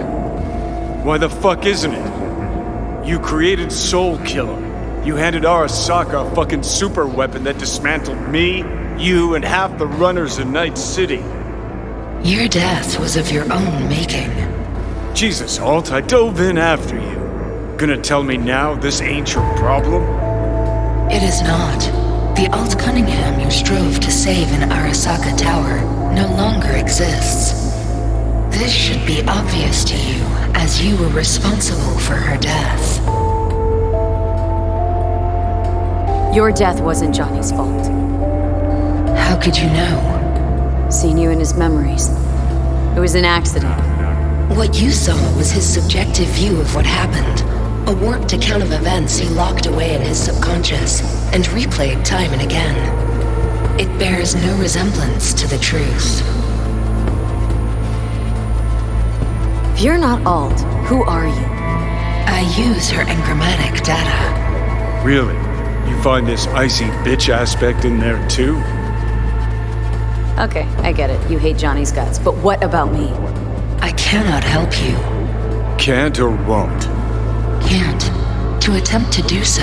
Why the fuck isn't it? You created Soul Killer. You handed Arasaka a fucking super weapon that dismantled me, you, and half the runners in Night City. Your death was of your own making. Jesus, Alt, I dove in after you. Gonna tell me now this ain't your problem? It is not. The Alt Cunningham you strove to save in Arasaka Tower no longer exists. This should be obvious to you, as you were responsible for her death. Your death wasn't Johnny's fault. How could you know? Seen you in his memories. It was an accident. What you saw was his subjective view of what happened. A warped account of events he locked away in his subconscious and replayed time and again. It bears no resemblance to the truth. If you're not Alt, who are you? I use her engrammatic data. Really? You find this icy bitch aspect in there too? Okay, I get it. You hate Johnny's guts. But what about me? I cannot help you. Can't or won't? Can't. To attempt to do so,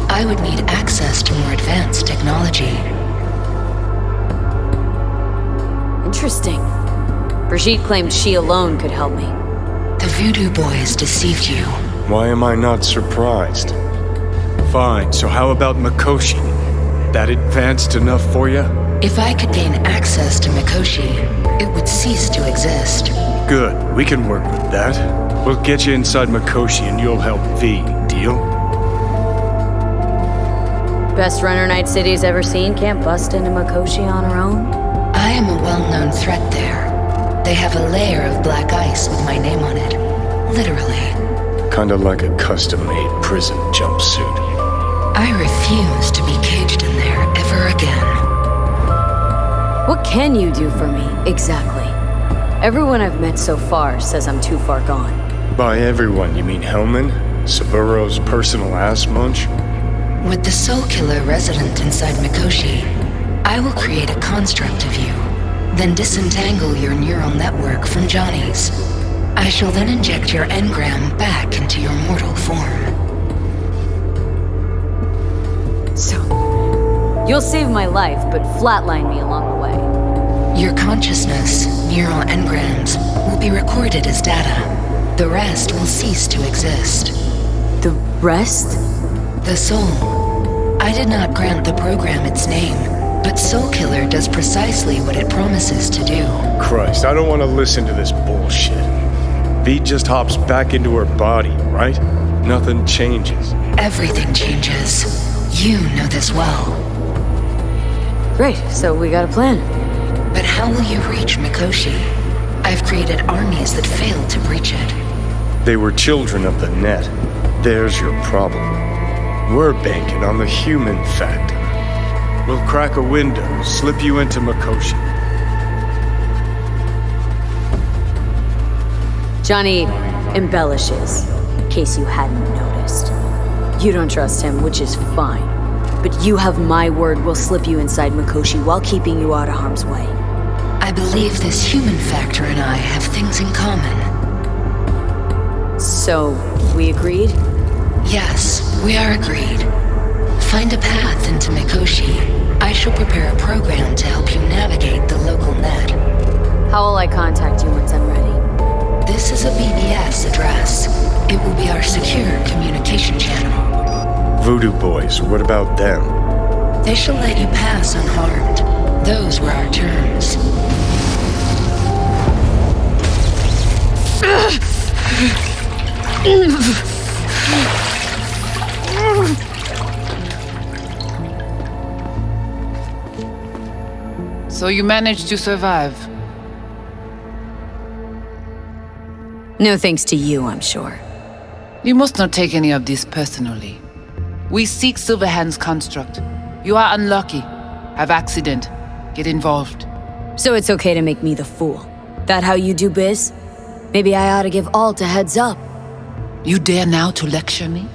I would need access to more advanced technology. Interesting. Brigitte claimed she alone could help me. The Voodoo Boys deceived you. Why am I not surprised? Fine, so how about Mikoshi? That advanced enough for you? If I could gain access to Mikoshi, it would cease to exist. Good, we can work with that. We'll get you inside Mikoshi and you'll help V. Deal? Best runner Night City's ever seen can't bust into Mikoshi on her own? I am a well-known threat there. They have a layer of black ice with my name on it. Literally. Kinda like a custom-made prison jumpsuit. I refuse to be caged in there ever again. What can you do for me, exactly? Everyone I've met so far says I'm too far gone. By everyone, you mean Hellman? Saburo's personal ass munch? With the Soul Killer resident inside Mikoshi, I will create a construct of you, then disentangle your neural network from Johnny's. I shall then inject your engram back into your mortal form. So, you'll save my life, but flatline me along the way. Your consciousness, neural engrams, will be recorded as data. The rest will cease to exist. The rest? The soul. I did not grant the program its name, but Soul Killer does precisely what it promises to do. Christ, I don't want to listen to this bullshit. V just hops back into her body, right? Nothing changes. Everything changes. You know this well. Great, so we got a plan. But how will you reach Mikoshi? I've created armies that failed to breach it. They were children of the net. There's your problem. We're banking on the human factor. We'll crack a window, slip you into Mikoshi. Johnny embellishes, in case you hadn't noticed. You don't trust him, which is fine. But you have my word we'll slip you inside Mikoshi while keeping you out of harm's way. I believe this human factor and I have things in common. So, we agreed? Yes, we are agreed. Find a path into Mikoshi. I shall prepare a program to help you navigate the local net. How will I contact you once I'm ready? This is a BBS address. It will be our secure communication channel. Voodoo Boys, what about them? They shall let you pass unharmed. Those were our terms. So you managed to survive? No thanks to you, I'm sure. You must not take any of this personally. We seek Silverhand's construct. You are unlucky. Have accident. Get involved. So it's okay to make me the fool. That how you do biz? Maybe I ought to give Alt a heads up. You dare now to lecture me?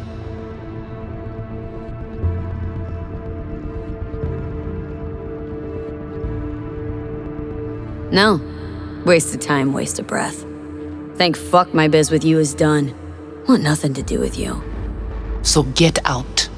No. Waste of time, waste of breath. Thank fuck my biz with you is done. Want nothing to do with you. So get out.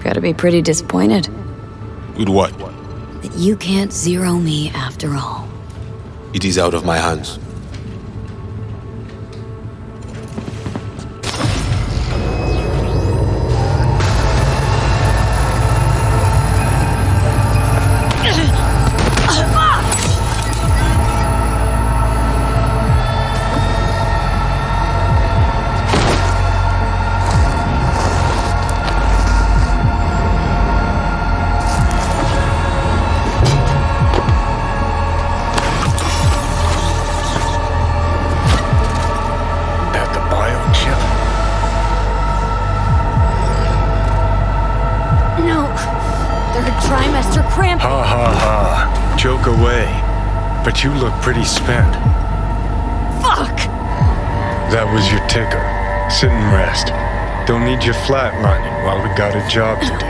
Gotta be pretty disappointed With what? that you can't zero me after all. It is out of my hands. That the biochip? No, third trimester cramp. Ha ha ha. Joke away. But you look pretty spent. Fuck! That was your ticker. Sit and rest. Don't need you flatlining while we got a job to do.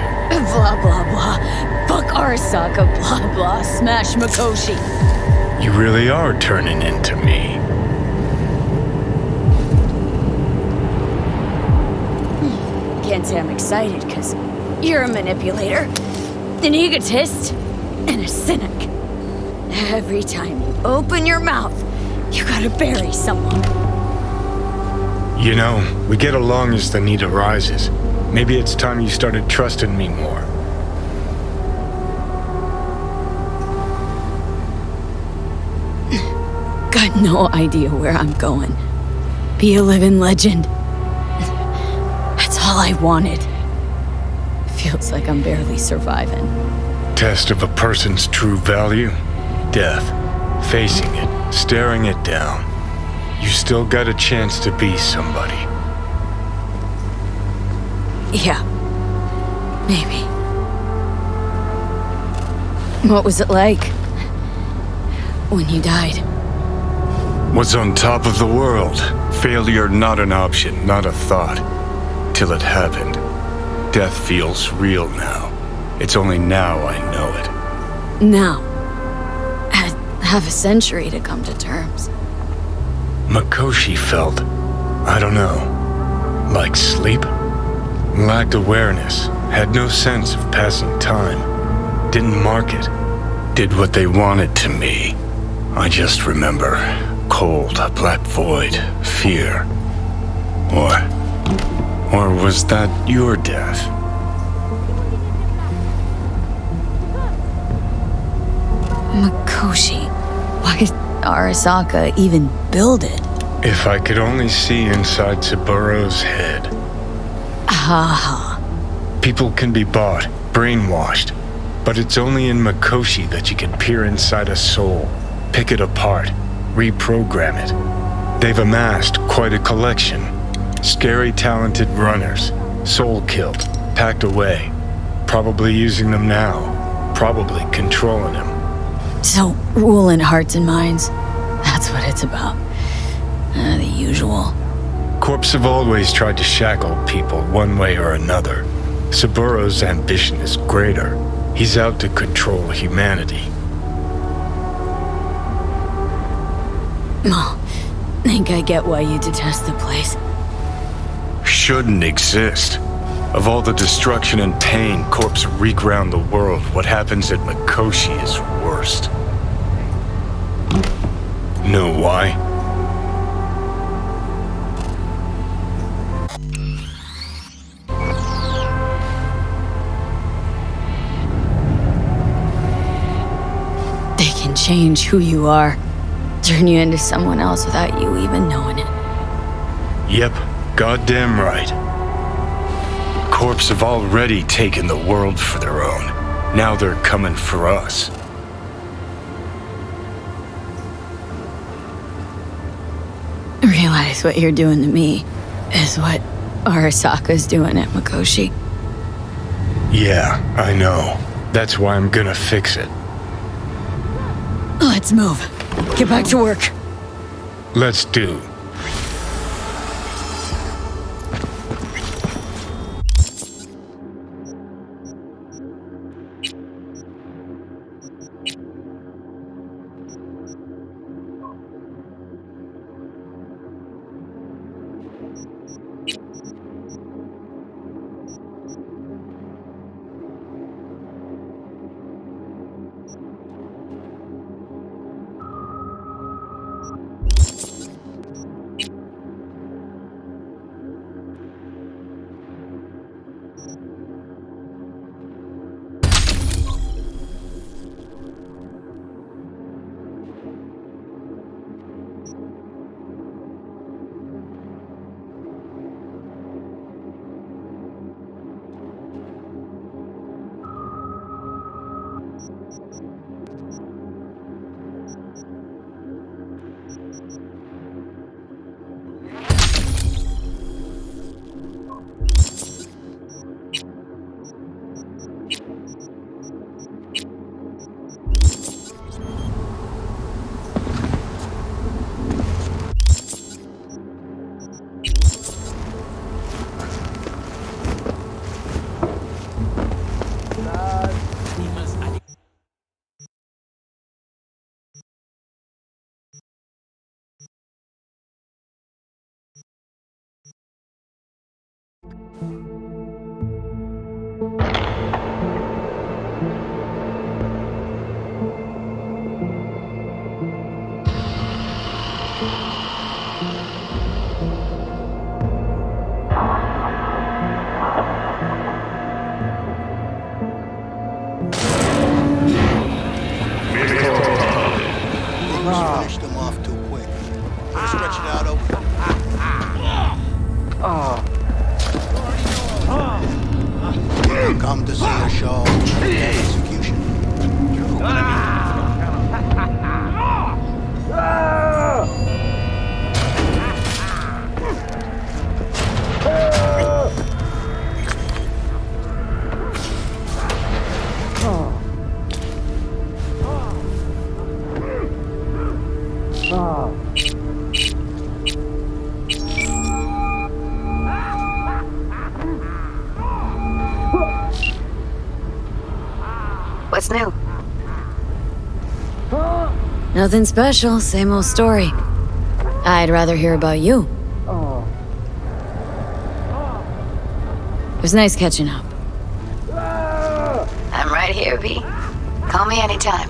Blah blah blah. Fuck Arasaka. Blah blah. Smash Mikoshi. You really are turning into me. Can't say I'm excited, because you're a manipulator, an egotist, and a cynic. Every time you open your mouth, you gotta bury someone. You know, we get along as the need arises. Maybe it's time you started trusting me more. Got no idea where I'm going. Be a living legend. That's all I wanted. Feels like I'm barely surviving. Test of a person's true value? Death. Facing it, staring it down. You still got a chance to be somebody. Yeah. Maybe. What was it like when you died? Was on top of the world. Failure not an option, not a thought. Till it happened. Death feels real now. It's only now I know it. Now. Had half a century to come to terms. Mikoshi felt, I don't know, like sleep? Lacked awareness, had no sense of passing time. Didn't mark it. Did what they wanted to me. I just remember cold, black void, fear. Or was that your death? Mikoshi. Why did Arasaka even build it? If I could only see inside Saburo's head. Haha. People can be bought, brainwashed, but it's only in Mikoshi that you can peer inside a soul, pick it apart, reprogram it. They've amassed quite a collection. Scary, talented runners, soul-killed, packed away, probably using them now, probably controlling them. So, ruling hearts and minds, that's what it's about. The usual. Corps have always tried to shackle people one way or another. Saburo's ambition is greater. He's out to control humanity. Oh, think I get why you detest the place. Shouldn't exist. Of all the destruction and pain Corps wreak round the world, what happens at Mikoshi is worst. Know why? They can change who you are, turn you into someone else without you even knowing it. Yep, goddamn right. Corps have already taken the world for their own. Now they're coming for us. Realize what you're doing to me is what Arasaka's doing at Mikoshi. Yeah, I know. That's why I'm gonna fix it. Let's move. Get back to work. Let's do. Come to see a show of execution. What's new? Nothing special, same old story. I'd rather hear about you. It was nice catching up. I'm right here, V. Call me anytime.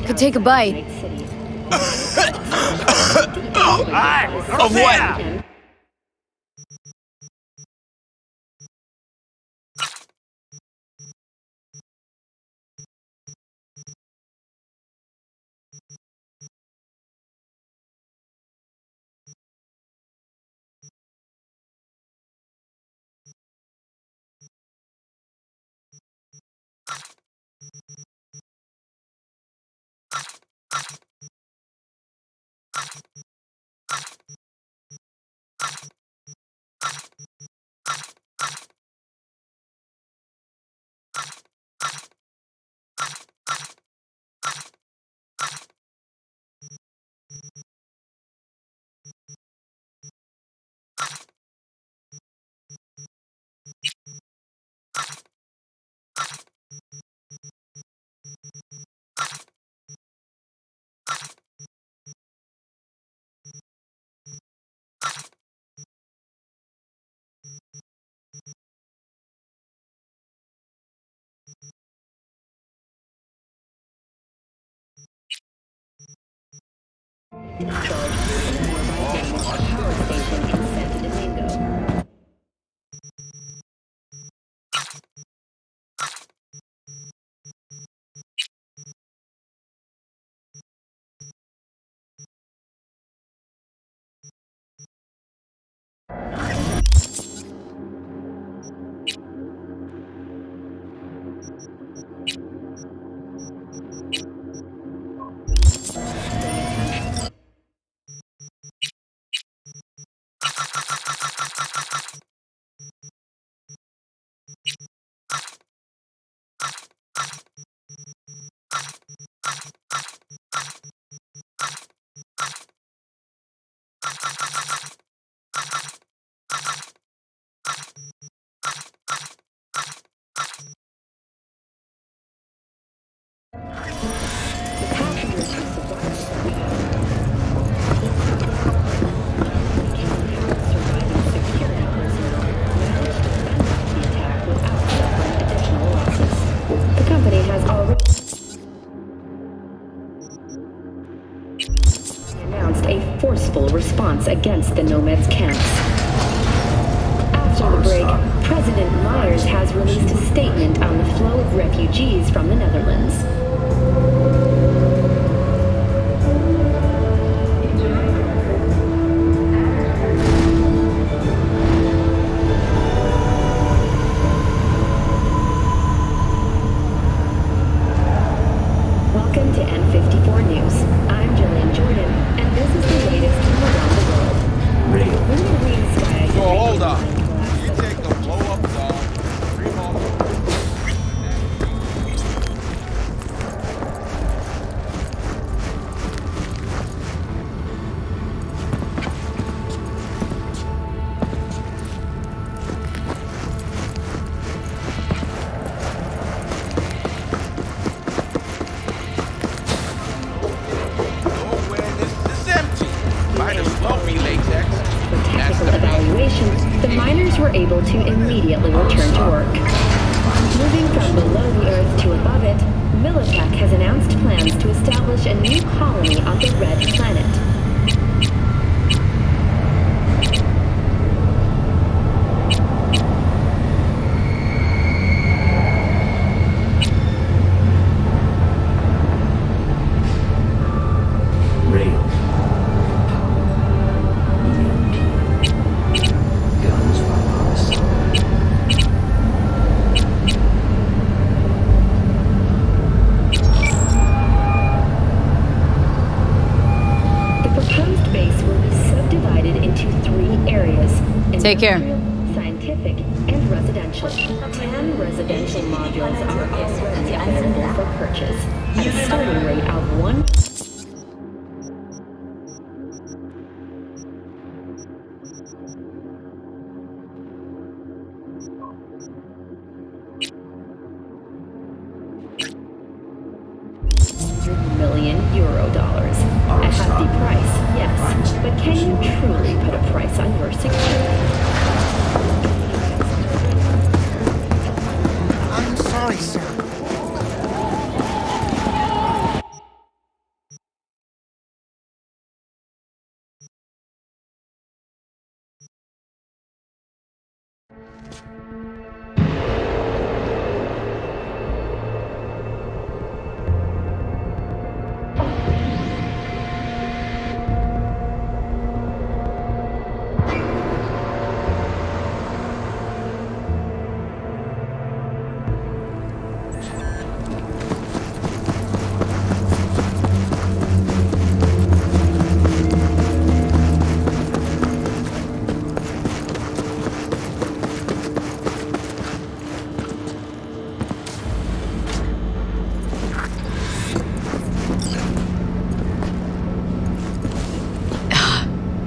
Could take a bite. Of what? against the Nomads' camps. After the break, President Myers has released a statement on the flow of refugees from the Netherlands. Welcome to N54 News. I'm Jillian Jordan, and this is the latest from around the world. Lunar Green Sky. So hold on. You take the blow up dog. With technical evaluation, the miners were able to immediately return to work. Moving from below the Earth to above it, Militech has announced plans to establish a new colony on the Red Planet. Take care. Scientific and residential. 10 residential modules are already available for purchase at a starting rate of 1. $100 million. A hefty price, yes, but can you truly put a price on your security? I'm sorry, sir.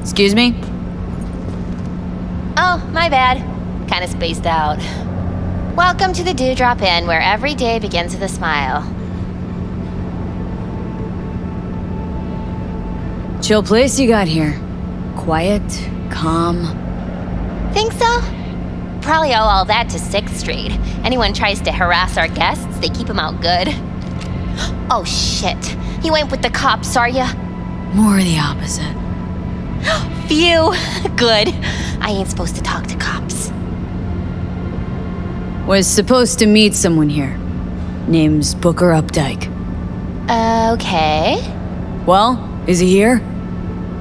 Excuse me? Oh, my bad. Kinda spaced out. Welcome to the Dewdrop Inn, where every day begins with a smile. Chill place you got here. Quiet, calm. Think so? Probably owe all that to 6th Street. Anyone tries to harass our guests, they keep them out good. Oh shit. You ain't with the cops, are ya? More the opposite. Phew. Good. I ain't supposed to talk to cops. Was supposed to meet someone here. Name's Booker Updike. Okay. Well, is he here?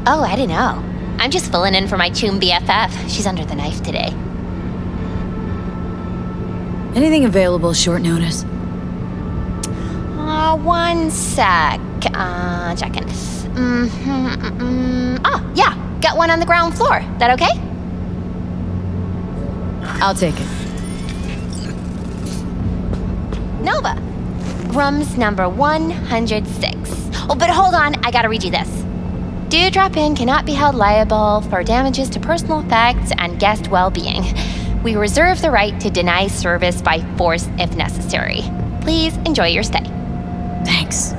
Oh, I didn't know. I'm just filling in for my Choom BFF. She's under the knife today. Anything available short notice? One sec. Checking. Oh, yeah. Got one on the ground floor. That okay? I'll take it. Nova. Room's number 106. Oh, but hold on. I gotta read you this. Dewdrop Inn cannot be held liable for damages to personal effects and guest well-being. We reserve the right to deny service by force if necessary. Please enjoy your stay. Thanks.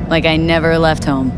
Like I never left home.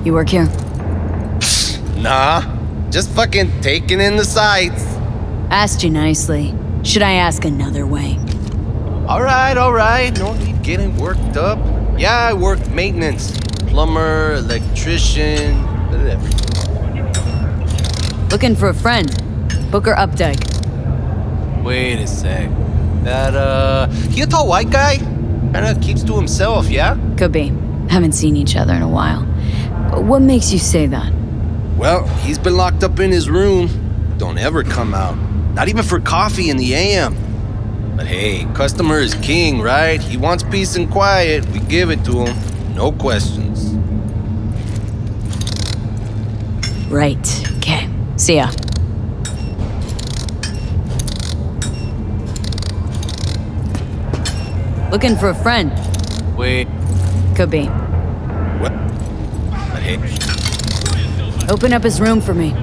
You work here? Nah, just fucking taking in the sights. Asked you nicely. Should I ask another way? All right. No need getting worked up. Yeah, I work maintenance. Plumber, electrician, everything. Looking for a friend. Booker Updike. Wait a sec. That, he a tall white guy? Kinda keeps to himself, yeah? Could be. Haven't seen each other in a while. What makes you say that? Well, he's been locked up in his room. Don't ever come out. Not even for coffee in the AM. But hey, customer is king, right? He wants peace and quiet. We give it to him. No questions. Right. Okay. See ya. Looking for a friend. Wait. Could be. What? But hey. Open up his room for me.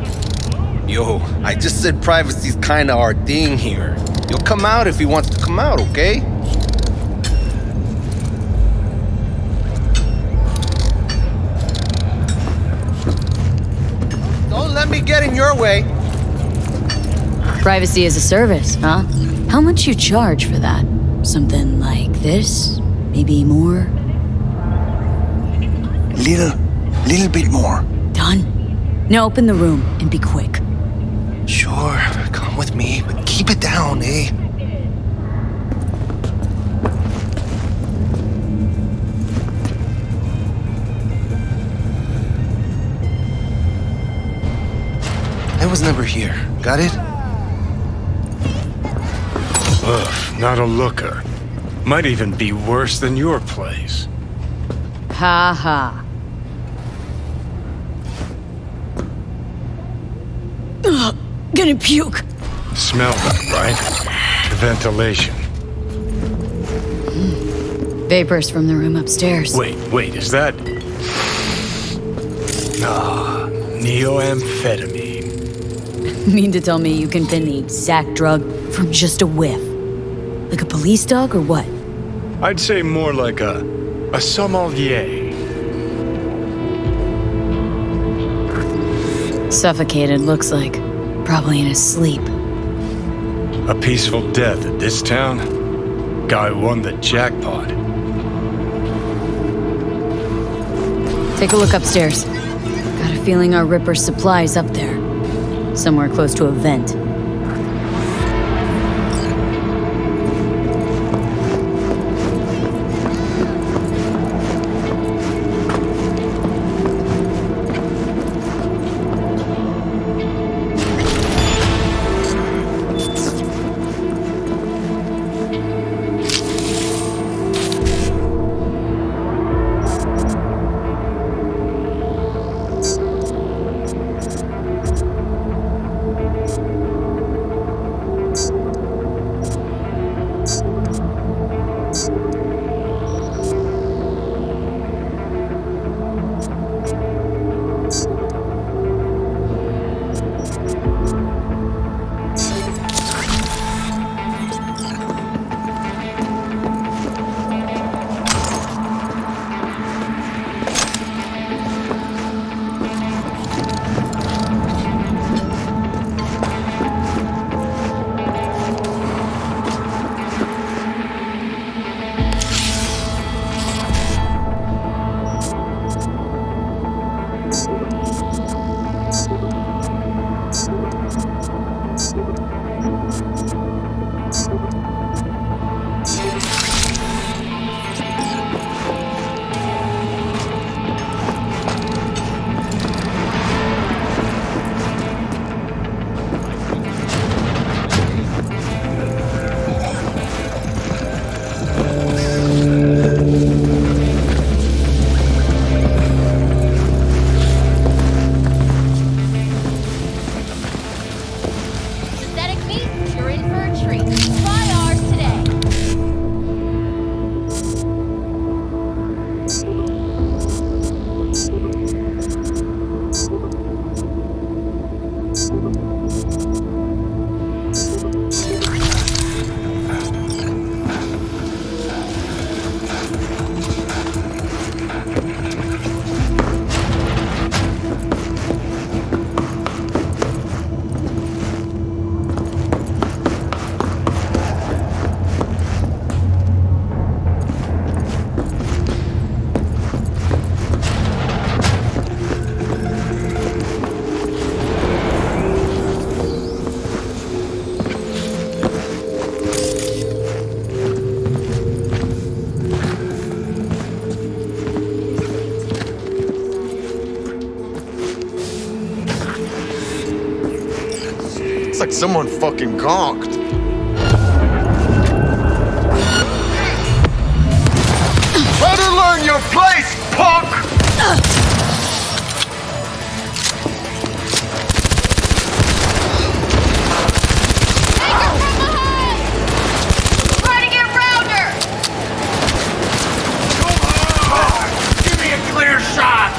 Yo, I just said privacy's kinda our thing here. He'll come out if he wants to come out, okay? Don't let me get in your way. Privacy as a service, huh? How much you charge for that? Something like this? Maybe more? Little bit more. Done? Now open the room and be quick. Sure, come with me, but keep it down, eh? I was never here. Got it? Ugh, not a looker. Might even be worse than your place. Ha ha. Ugh, gonna puke. Smell that, right? The ventilation. Vapors from the room upstairs. Wait, is that... Ah, neoamphetamine. Mean to tell me you can pin the exact drug from just a whiff? Like a police dog or what? I'd say more like a sommelier. Suffocated, looks like. Probably in his sleep. A peaceful death at this town? Guy won the jackpot. Take a look upstairs. Got a feeling our Ripper's supply's up there. Somewhere close to a vent. Someone fucking conked. Better learn your place, punk! Try to get around her! Come on! Give me a clear shot!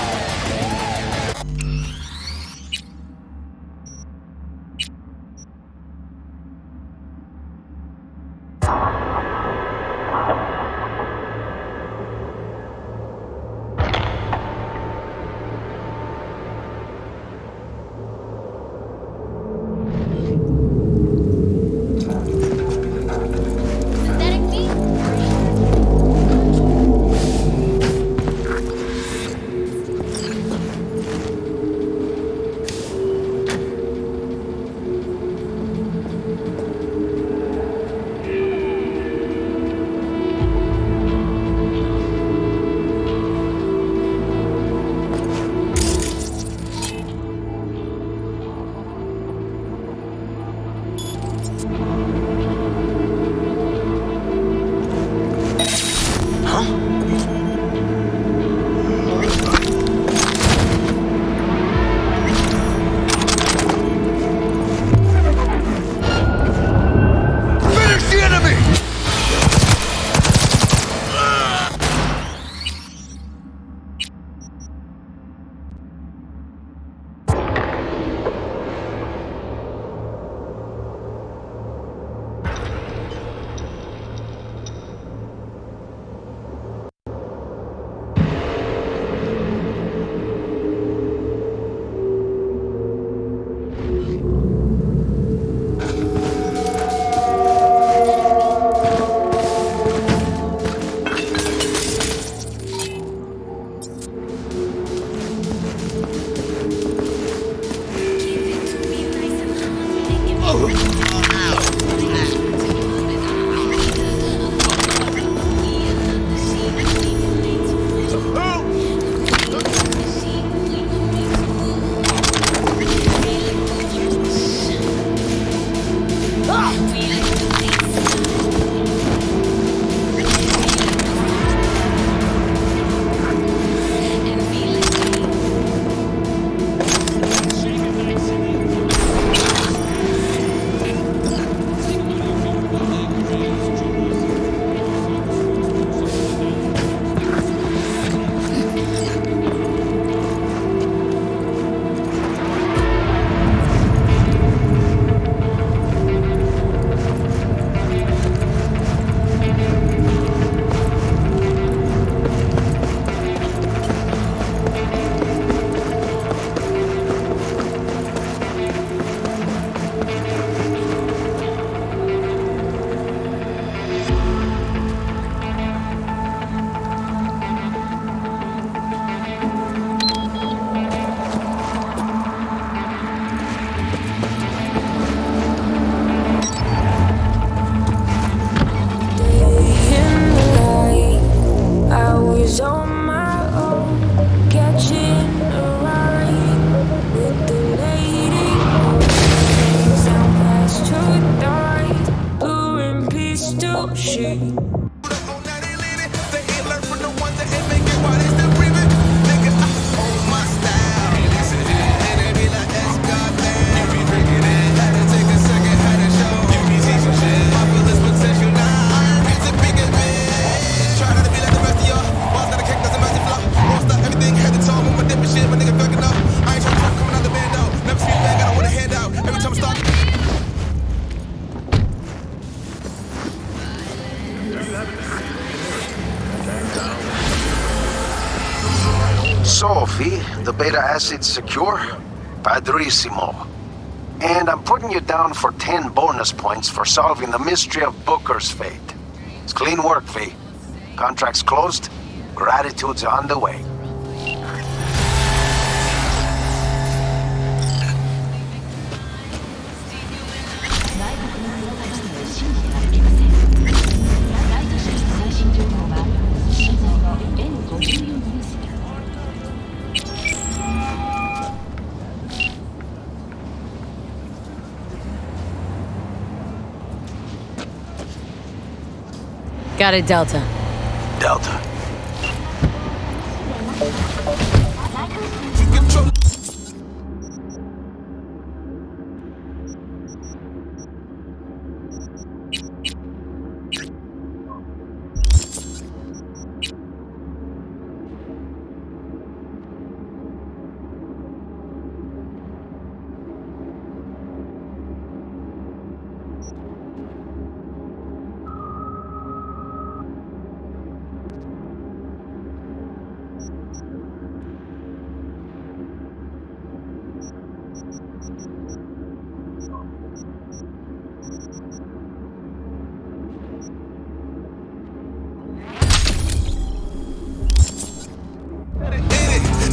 Sophie, the beta acid's secure? Padrissimo. And I'm putting you down for 10 bonus points for solving the mystery of Booker's fate. It's clean work, V. Contract's closed. Gratitude's on the way. Got it, Delta. Delta.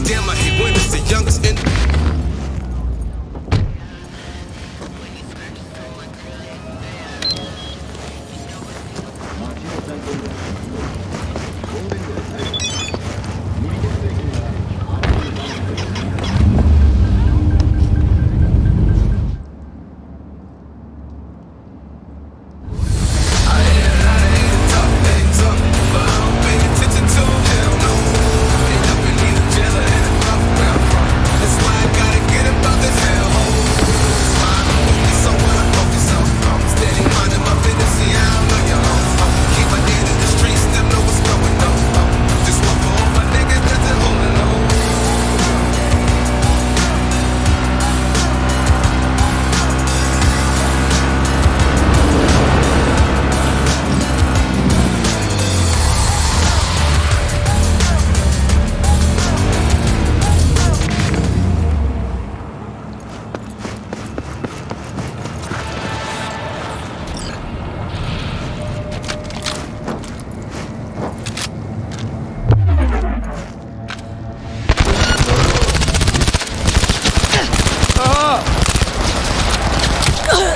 Damn, I hate when it's the youngest in.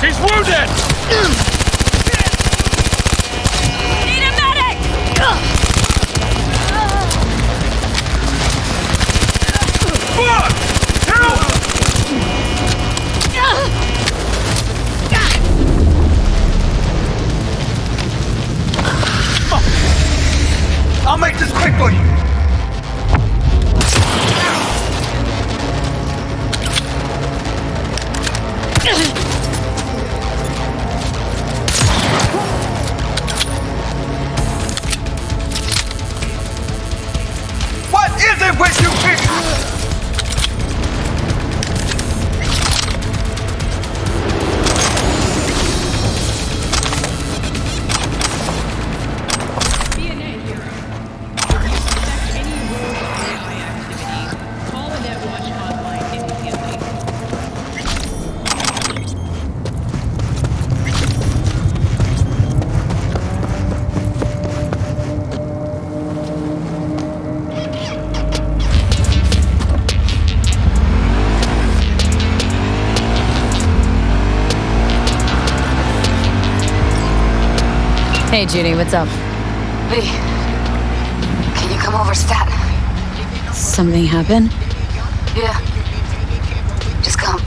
He's wounded! Need a medic! Fuck! Help! I'll make this quick for you! What is it with you people? Hey, Judy, what's up? V, can you come over stat? Something happened? Yeah. Just come.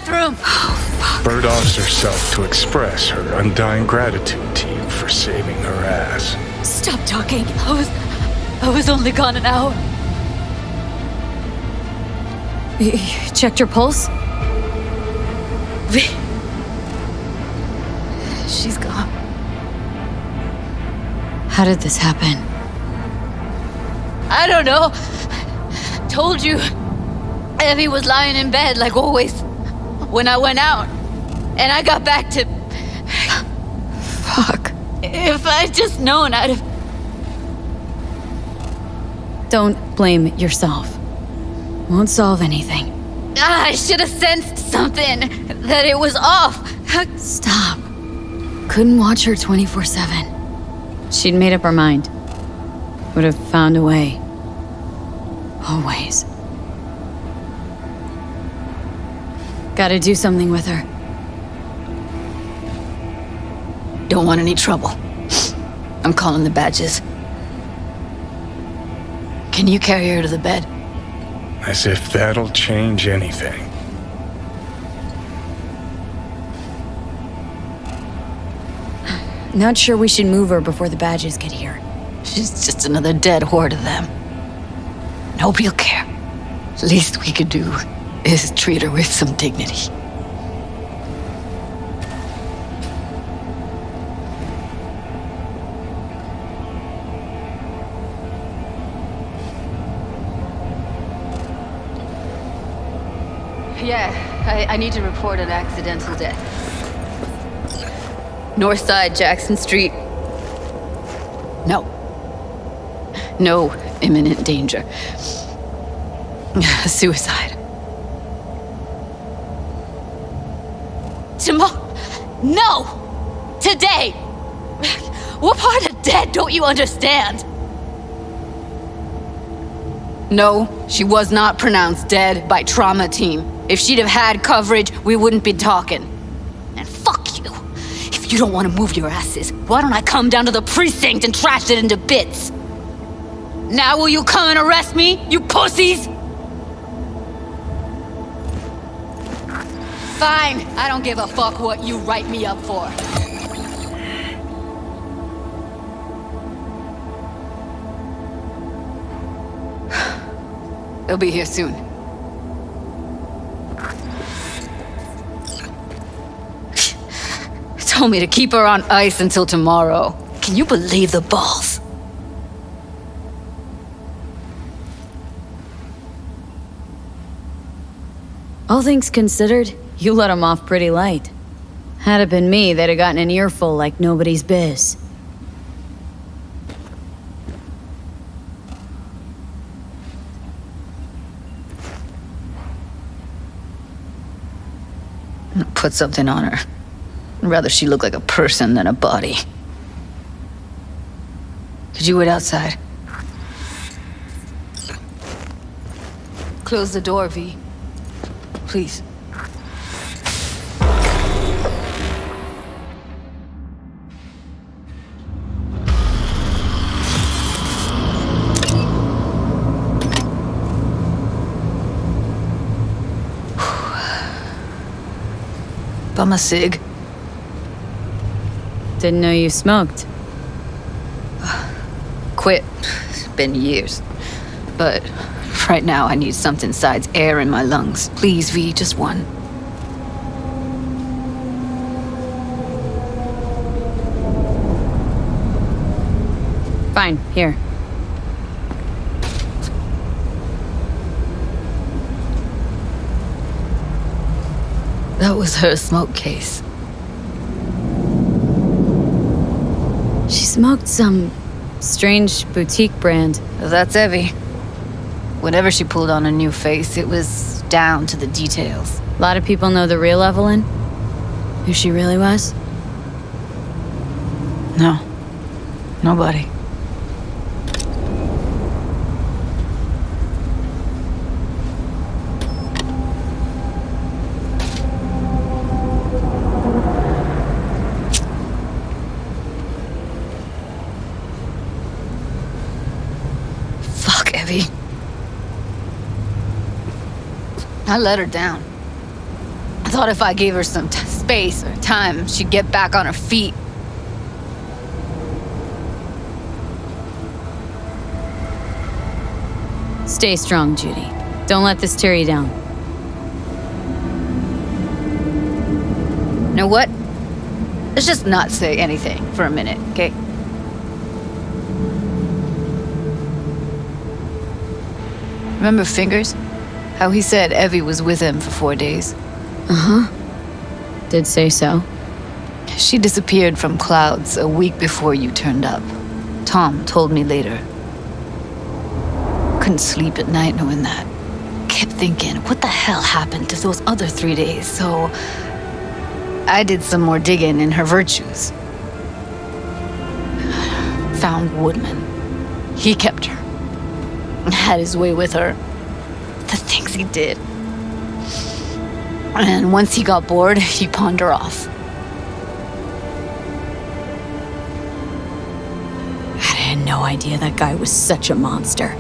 bathroom! Bird offs herself to express her undying gratitude to you for saving her ass. Stop talking. I was only gone an hour. You checked your pulse? She's gone. How did this happen? I don't know. Told you. Evie was lying in bed like always. When I went out. And I got back to... Fuck. If I'd just known, I'd have... Don't blame yourself. Won't solve anything. I should have sensed something. That it was off. Stop. Couldn't watch her 24/7. She'd made up her mind. Would have found a way. Always. Gotta do something with her. Don't want any trouble. I'm calling the badges. Can you carry her to the bed? As if that'll change anything. Not sure we should move her before the badges get here. She's just another dead whore to them. Nobody'll care. Least we could do is treat her with some dignity. Yeah, I need to report an accidental death. North side, Jackson Street. No. No imminent danger. Suicide. Tomorrow? No! Today! What part of dead don't you understand? No, she was not pronounced dead by trauma team. If she'd have had coverage, we wouldn't be talking. And fuck you. If you don't want to move your asses, why don't I come down to the precinct and trash it into bits? Now will you come and arrest me, you pussies? Fine, I don't give a fuck what you write me up for. They'll be here soon. Told me to keep her on ice until tomorrow. Can you believe the balls? All things considered, you let him off pretty light. Had it been me, they'd have gotten an earful like nobody's biz. Put something on her. I'd rather she look like a person than a body. Could you wait outside? Close the door, V. Please. Bum a cig. Didn't know you smoked. Quit. It's been years. But right now I need something besides air in my lungs. Please, V, just one. Fine, here. That was her smoke case. She smoked some strange boutique brand. That's Evie. Whenever she pulled on a new face, it was down to the details. A lot of people know the real Evelyn? Who she really was? No. Nobody. I let her down. I thought if I gave her some space or time, she'd get back on her feet. Stay strong, Judy. Don't let this tear you down. You know what? Let's just not say anything for a minute, okay? Remember Fingers? How he said Evie was with him for 4 days? Uh-huh. Did say so. She disappeared from clouds a week before you turned up. Tom told me later. Couldn't sleep at night knowing that. Kept thinking, what the hell happened to those other 3 days? So I did some more digging in her virtues. Found Woodman. He kept her. Had his way with her. The things he did. And once he got bored, he pawned her off. I had no idea that guy was such a monster.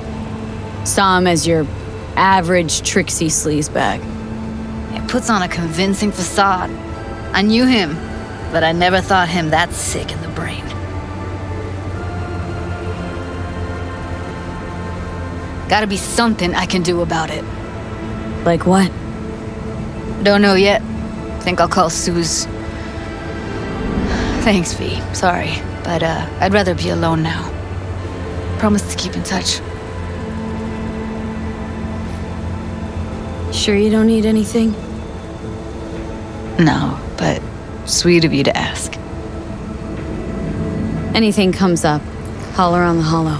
Saw him as your average tricksy sleazebag. He puts on a convincing facade. I knew him, but I never thought him that sick in the brain. Gotta be something I can do about it. Like what? Don't know yet. Think I'll call Suze. Thanks, V. Sorry, but I'd rather be alone now. Promise to keep in touch. Sure you don't need anything? No, but sweet of you to ask. Anything comes up, holler on the hollow.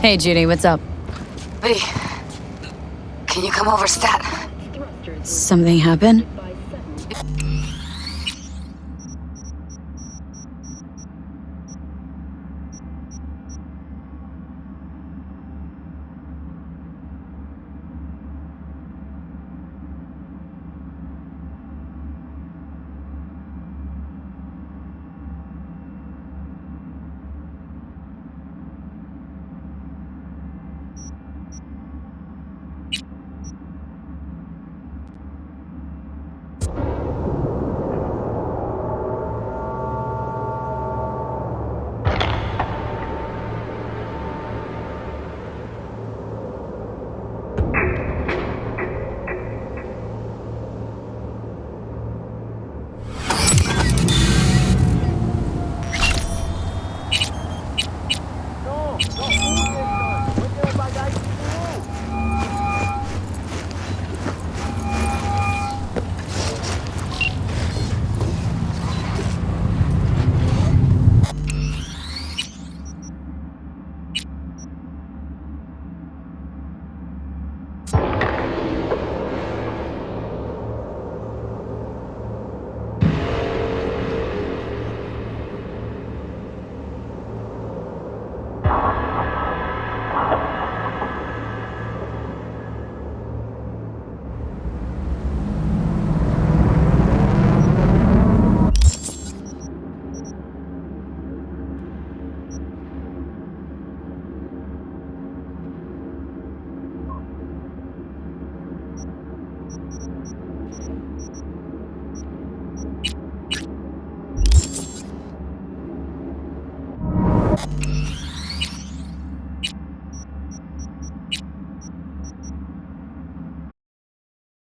Hey, Judy, what's up? V, can you come over, stat? Something happened?